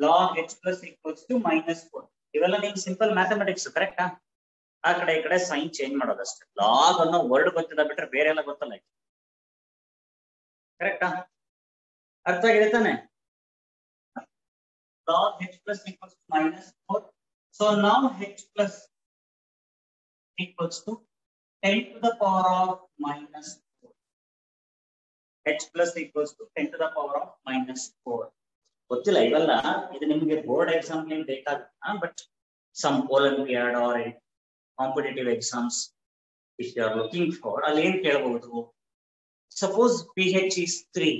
Speaker 1: Log H plus equals to minus 4. ಇವೆಲ್ಲ ನಿಮ್ಗೆ simple mathematics ಕರೆಕ್ಟಾ? ಆ ಕಡೆ ಈ ಕಡೆ sign change ಮಾಡೋದಷ್ಟೇ. Log ಅನ್ನೋ word ಗೊತ್ತಿದ ಬಿಟ್ರೆ ಬೇರೆ ಎಲ್ಲ ಗೊತ್ತಲ್ಲ. ಕರೆಕ್ಟಾ? ಅರ್ಥ ಆಗಿದೆ ತಾನೆ? Log H plus equals to minus 4. So now H plus equals to 10 to the power of minus 4. H plus equals to 10 to the power of minus 4. ಗೊತ್ತಿಲ್ಲ ಇವೆಲ್ಲ, ಇದು ನಿಮಗೆ ಬೋರ್ಡ್ ಎಕ್ಸಾಮ್ ಗೆ ಬೇಕಾಗುತ್ತೆ. But some olympiad or competitive exams if you are looking for, ಅಲ್ಲಿ ಏನ್ ಕೇಳಬಹುದು? Suppose pH is 3.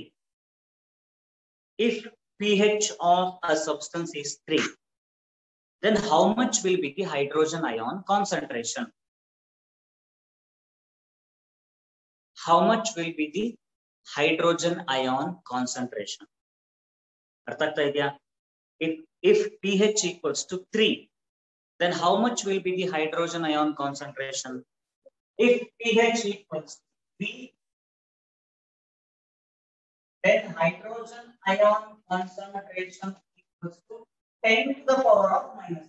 Speaker 1: If pH of a substance is 3, then how much will be the hydrogen ion concentration? How much will be the hydrogen ion concentration? ಅರ್ಥ ಆಗ್ತಾ ಇದೆಯಾ? If pH equals to 3, then how much will be the hydrogen ion concentration? If pH equals to 3, then hydrogen ion concentration equals to 10 to the power of minus.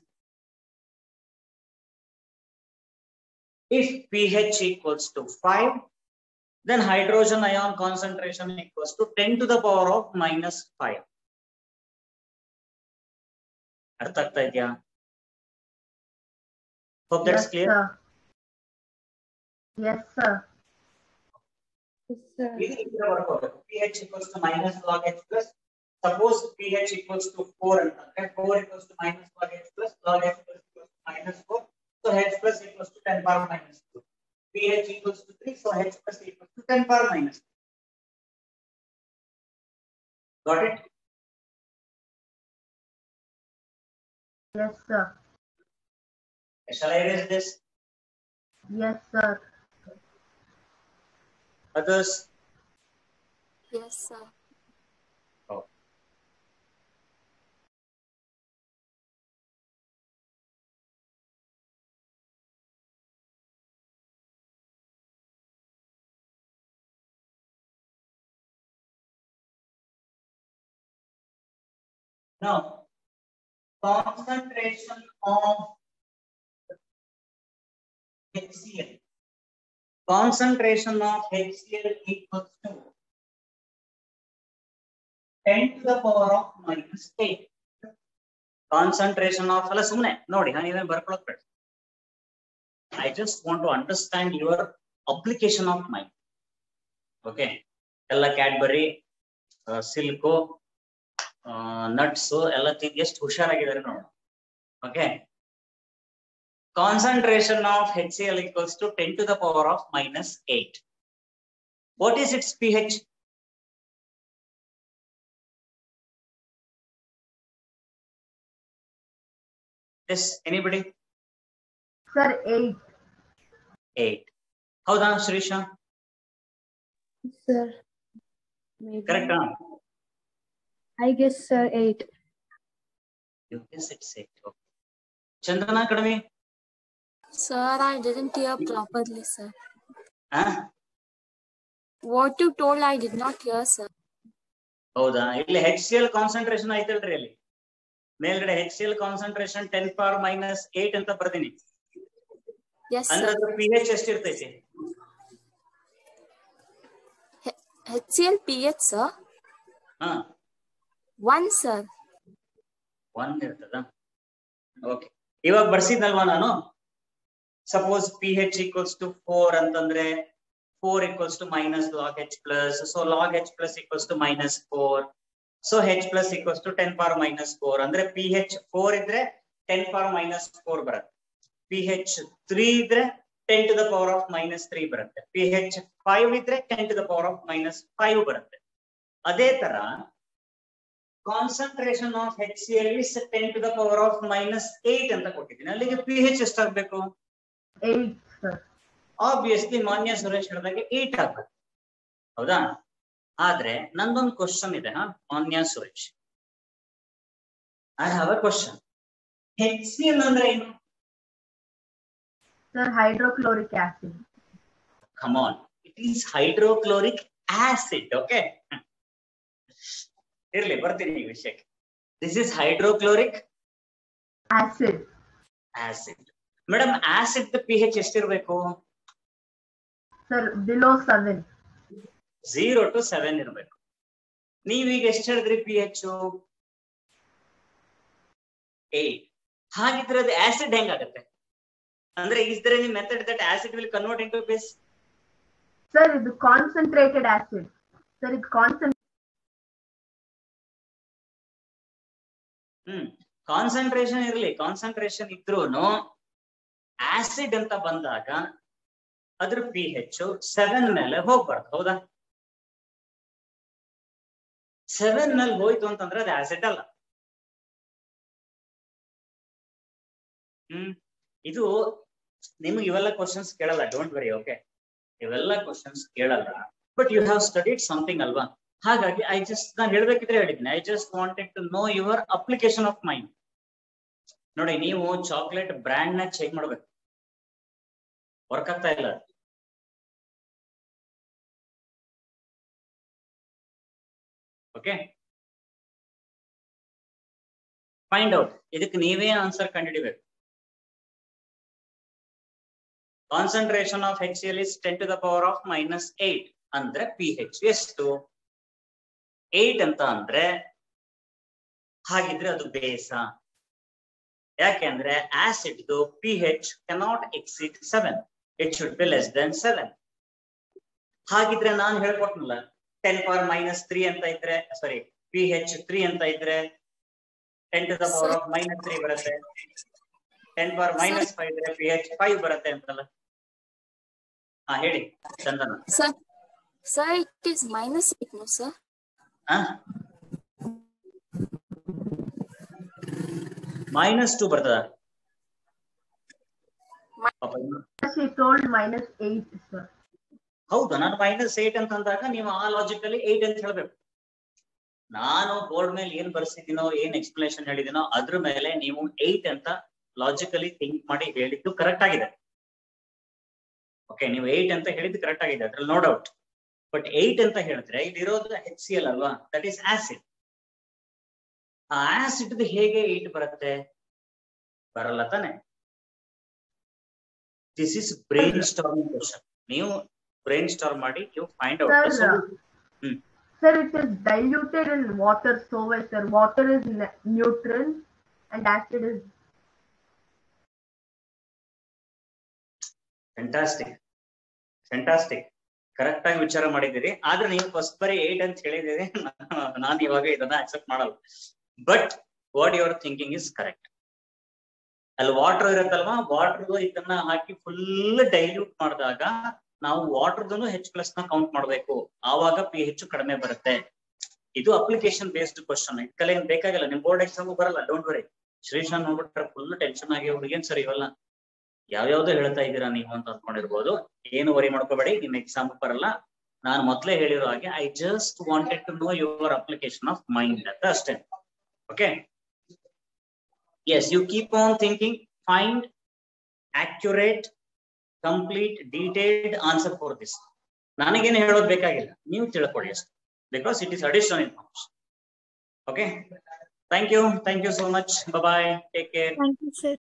Speaker 1: If pH equals to 5, then hydrogen ion concentration equals to 10 to the power of minus 5. ಅರ್ಥ ಆಗ್ತಾ ಇದೆಯಾ? Hope that's clear.
Speaker 3: Yes, sir.
Speaker 2: Yes, sir.
Speaker 1: pH equals to minus log H plus. Suppose pH equals to 4 and 4 equals to minus log H plus, log H plus equals to minus 4. So H plus equals to 10 power minus 2. pH equals to 3, so H plus equals to 10 power minus 2. Got it?
Speaker 3: Yes, sir.
Speaker 1: Shall I erase this?
Speaker 3: Yes, sir.
Speaker 1: Others?
Speaker 2: Yes, sir.
Speaker 1: Oh. Now, concentration of HCl. Concentration of HCl equals to 10 to the power of minus 8. Concentration of ಅಲ್ಲ ಸುಮ್ಮನೆ ನೋಡಿ ನೀವೇನು ಬರ್ಕೊಳ್ಳೋದು ಬೇಡ. I just want to understand your application of mind. Okay, ಎಲ್ಲ Cadbury silk nuts ಎಲ್ಲ ತಿಂದು ಎಷ್ಟು ಹುಷಾರಾಗಿದ್ದಾರೆ ನೋಡೋಣ. Okay, concentration of HCl equals to 10 to the power of minus 8. What is its pH? Yes, anybody?
Speaker 3: Sir, 8.
Speaker 1: 8. ಹೌದಾ Shreesha?
Speaker 2: Sir, maybe.
Speaker 1: Correct.
Speaker 2: I guess sir 8.
Speaker 1: You guess it's 8. Okay. Chandana Kadami?
Speaker 4: Sir, I didn't hear properly, sir.
Speaker 1: Huh?
Speaker 4: What you told, I did not hear, sir.
Speaker 1: ಹೌದಾ? ಇಲ್ಲಿ HCl concentration ಆಯ್ತಲ್ರಿ ಅಲ್ಲಿ ಮೇಲ್ಗಡೆ HCl concentration 10 power minus 8 ಅಂತ ಬರ್ತೀನಿ.
Speaker 4: Yes,
Speaker 1: ಅಂದ್ರೆ
Speaker 4: sir.
Speaker 1: ಅದು pH ಎಷ್ಟಿರ್ತೈತಿ?
Speaker 4: HCl pH, sir.
Speaker 1: ಹಾ,
Speaker 4: 1, sir.
Speaker 1: 1 ಇರ್ತದ. ಓಕೆ, ಇವಾಗ ಬರ್ಸಿದ್ನಲ್ವಾ ನಾನು. ಸಪೋಸ್ pH equals to 4 ಅಂತಂದ್ರೆ 4 equals to minus log H plus. So log H plus equals to minus 4. So H plus equals to 10 power minus 4. ಅಂದ್ರೆ pH 4 ಇದ್ರೆ 10 power minus 4 ಬರುತ್ತೆ. pH 3 ಇದ್ರೆ 10 to the power of minus 3 ಬರುತ್ತೆ. pH 5 ಇದ್ರೆ 10 to the power of minus 5 ಬರುತ್ತೆ. ಅದೇ ತರ concentration of HCl is 10 to the power of minus 8 ಅಂತ ಕೊಟ್ಟಿದ್ದೀನಿ. ಅಲ್ಲಿಗೆ pH ಎಷ್ಟಾಗಬೇಕು?
Speaker 3: 8, sir.
Speaker 1: ಆಬ್ವಿಯಸ್ಲಿ ಮಾನ್ಯ ಸುರೇಶ್ ಹೇಳಿದಾಗೆ 8 ಆಗ್ಬೇಕು. ಹೌದಾ? ಆದ್ರೆ ನಂದೊಂದು ಕ್ವಶನ್ ಇದೆ. ಮಾನ್ಯ Suresh, I have a question. HCl ಅಂದ್ರೆ ಏನು?
Speaker 3: Sir, hydrochloric acid.
Speaker 1: Come on, it is hydrochloric acid. Okay, ಇರ್ಲಿ ಬರ್ತೀನಿ ಈ ವಿಷಯಕ್ಕೆ. This is hydrochloric
Speaker 3: Acid.
Speaker 1: Madam, acid pH ಎಷ್ಟಿರ್ಬೇಕು?
Speaker 3: Sir, below 7.
Speaker 1: 0 to 7 ಇರ್ಬೇಕು. ನೀವೀಗ ಎಷ್ಟು ಹೇಳಿದ್ರಿ pH? 8. ಹಾಗಿದ್ರೆ ಅದು ಆಸಿಡ್ ಹೆಂಗಾಗತ್ತೆ? ಅಂದ್ರೆ is there any method that acid will convert into base?
Speaker 3: Sir, ಇದು concentrated acid. Sir, ಇದು
Speaker 1: ಕಾನ್ಸಂಟ್ರೇಷನ್ ಇರ್ಲಿ, ಕಾನ್ಸಂಟ್ರೇಷನ್ ಇದ್ರೂನು ಆಸಿಡ್ ಅಂತ ಬಂದಾಗ ಅದ್ರ pH 7 ಮೇಲೆ ಹೋಗ್ಬಾರ್ದು. ಹೌದಾ? 7 ಮೇಲೆ ಹೋಯ್ತು ಅಂತಂದ್ರೆ ಅದು ಆಸಿಡ್ ಅಲ್ಲ. ಇದು ನಿಮ್ಗೆ ಇವೆಲ್ಲ ಕ್ವಶನ್ಸ್ ಕೇಳಲ್ಲ, ಡೋಂಟ್ ವರಿ. ಓಕೆ, ಇವೆಲ್ಲ ಕ್ವಶನ್ಸ್ ಕೇಳಲ್ಲ, but you have studied something ಅಲ್ವಾ? ಹಾಗಾಗಿ ನಾನು ಹೇಳ್ಬೇಕಿದ್ರೆ ಹೇಳಿದ್ದೀನಿ. I just wanted to know your application of mind. ನೋಡಿ, ನೀವು ಚಾಕ್ಲೇಟ್ ಬ್ರ್ಯಾಂಡ್ ನ ಚೆಕ್ ಮಾಡ್ಬೇಕು. ವರ್ಕ್ ಆಗ್ತಾ ಇಲ್ಲ. Okay, find out. ಇದಕ್ಕೆ ನೀವೇ ಆನ್ಸರ್ ಕಂಡುಹಿಡಿಬೇಕು. Concentration of HCl is 10 to the power of minus 8 ಅಂದ್ರೆ pH ಎಷ್ಟು? 8 ಅಂತ ಅಂದ್ರೆ ಹಾಗಿದ್ರೆ ಅದು ಬೇಸ. ಯಾಕೆಂದ್ರೆ acid pH cannot exceed 7. It should be less than 7. ಹಾಗಿದ್ರೆ ನಾನು ಹೇಳ್ಕೊಟ್ನಲ್ಲ, 10 power minus 3 ಅಂತ ಇದ್ರೆ, ಸಾರಿ, pH 3 ಅಂತ ಇದ್ರೆ 10 to the power of minus 3 ಬರುತ್ತೆ. 10 power minus 5 ಇದ್ರೆ pH 5 ಬರುತ್ತೆ ಅಂತಲ್ಲ. ಹೇಳಿ ಚಂದನ.
Speaker 4: Sir, it is minus 8, no, sir?
Speaker 1: -2 ಬರ್ತದ?
Speaker 3: She told -8, sir.
Speaker 1: ಹೌದು, ನಾನು -8 ಅಂತ ಅಂದಾಗ ನೀವು ಆ ಲಾಜಿಕಲಿ 8 ಅಂತ ಹೇಳ್ಬೇಕು. ನಾನು ಬೋರ್ಡ್ ಮೇಲೆ ಏನ್ ಬರ್ಸಿದ್ದೀನೋ, ಏನ್ ಎಕ್ಸ್ಪ್ಲನೇಷನ್ ಹೇಳಿದಿನೋ ಅದ್ರ ಮೇಲೆ ನೀವು 8 ಅಂತ ಲಾಜಿಕಲಿ ಥಿಂಕ್ ಮಾಡಿ ಹೇಳಿದ್ದು ಕರೆಕ್ಟ್ ಆಗಿದೆ. ಓಕೆ, ನೀವು 8 ಅಂತ ಹೇಳಿದ್ದು ಕರೆಕ್ಟ್ ಆಗಿದೆ, ಅದ್ರಲ್ಲಿ ನೋ ಡೌಟ್. ಬಟ್ 8 ಅಂತ ಹೇಳಿದ್ರೆ ಇಲ್ಲಿರೋದು HCl ಅಲ್ವಾ? That is acid. ಆ ಆಸಿಡ್ ಹೇಗೆ 8 ಬರುತ್ತೆ? ಬರಲ್ಲ ತಾನೆ. This is brainstorming question. ನೀವು ಬ್ರೈನ್ ಸ್ಟಾರ್ಮ್ ಮಾಡಿ you find out.
Speaker 3: Sir, it is diluted in water so well, sir. Water is neutral and acid is.
Speaker 1: Fantastic correct ಆಗಿ ವಿಚಾರ ಮಾಡಿದ್ದೀರಿ. ಆದ್ರೆ ನೀವು ಫಸ್ಟ್ ಬರೀ 8 ಅಂತ ಹೇಳಿದಿರಿ. ನಾನು ಇವಾಗ ಇದನ್ನ ಅಕ್ಸೆಪ್ಟ್ ಮಾಡಲ್ಲ. But what your thinking is correct. ಅಲ್ಲಿ ವಾಟರ್ ಇರುತ್ತಲ್ವಾ, ವಾಟರ್ ಇದನ್ನ ಹಾಕಿ ಫುಲ್ ಡೈಲ್ಯೂಟ್ ಮಾಡಿದಾಗ ನಾವು ವಾಟರ್ದನ್ನು H+ ನ ಕೌಂಟ್ ಮಾಡ್ಬೇಕು, ಆವಾಗ pH ಕಡಿಮೆ ಬರುತ್ತೆ. ಇದು ಅಪ್ಲಿಕೇಶನ್ ಬೇಸ್ಡ್ ಕ್ವಶನ್. ಇದಕ್ಕೆಲ್ಲ ಏನ್ ಬೇಕಾಗಿಲ್ಲ, ನಿಮ್ ಬೋರ್ಡ್ ಎಕ್ಸಾಮ್ ಬರಲ್ಲ, ಡೋಂಟ್ ವರಿ. ಶ್ರೀಶಾನ್ ನೋಡ್ಬಿಟ್ರೆ ಫುಲ್ ಟೆನ್ಷನ್ ಆಗಿ ಹುಡುಗೇನ್ ಸರ್ ಇವೆಲ್ಲ ಯಾವ್ಯಾವ್ದು ಹೇಳ್ತಾ ಇದ್ದೀರಾ ನೀವು ಅಂತ ಅನ್ಕೊಂಡಿರ್ಬೋದು. ಏನು ವರಿ ಮಾಡ್ಕೋಬೇಡಿ, ನಿಮ್ ಎಕ್ಸಾಮ್ ಬರಲ್ಲ. ನಾನು ಮೊದ್ಲೇ ಹೇಳಿರೋ ಹಾಗೆ I just wanted to know your application of mind ಅಂತ ಅಷ್ಟೇ. Okay, yes, you keep on thinking, find accurate, complete, detailed answer for this. ನನಗೇನು ಹೇಳೋದು ಬೇಕಾಗಿಲ್ಲ, ನೀವು ತಿಳ್ಕೊಳ್ಳಿ ಅಷ್ಟೇ, because it is additional information. Okay, thank you so much, bye bye, take care.
Speaker 4: Thank you, sir.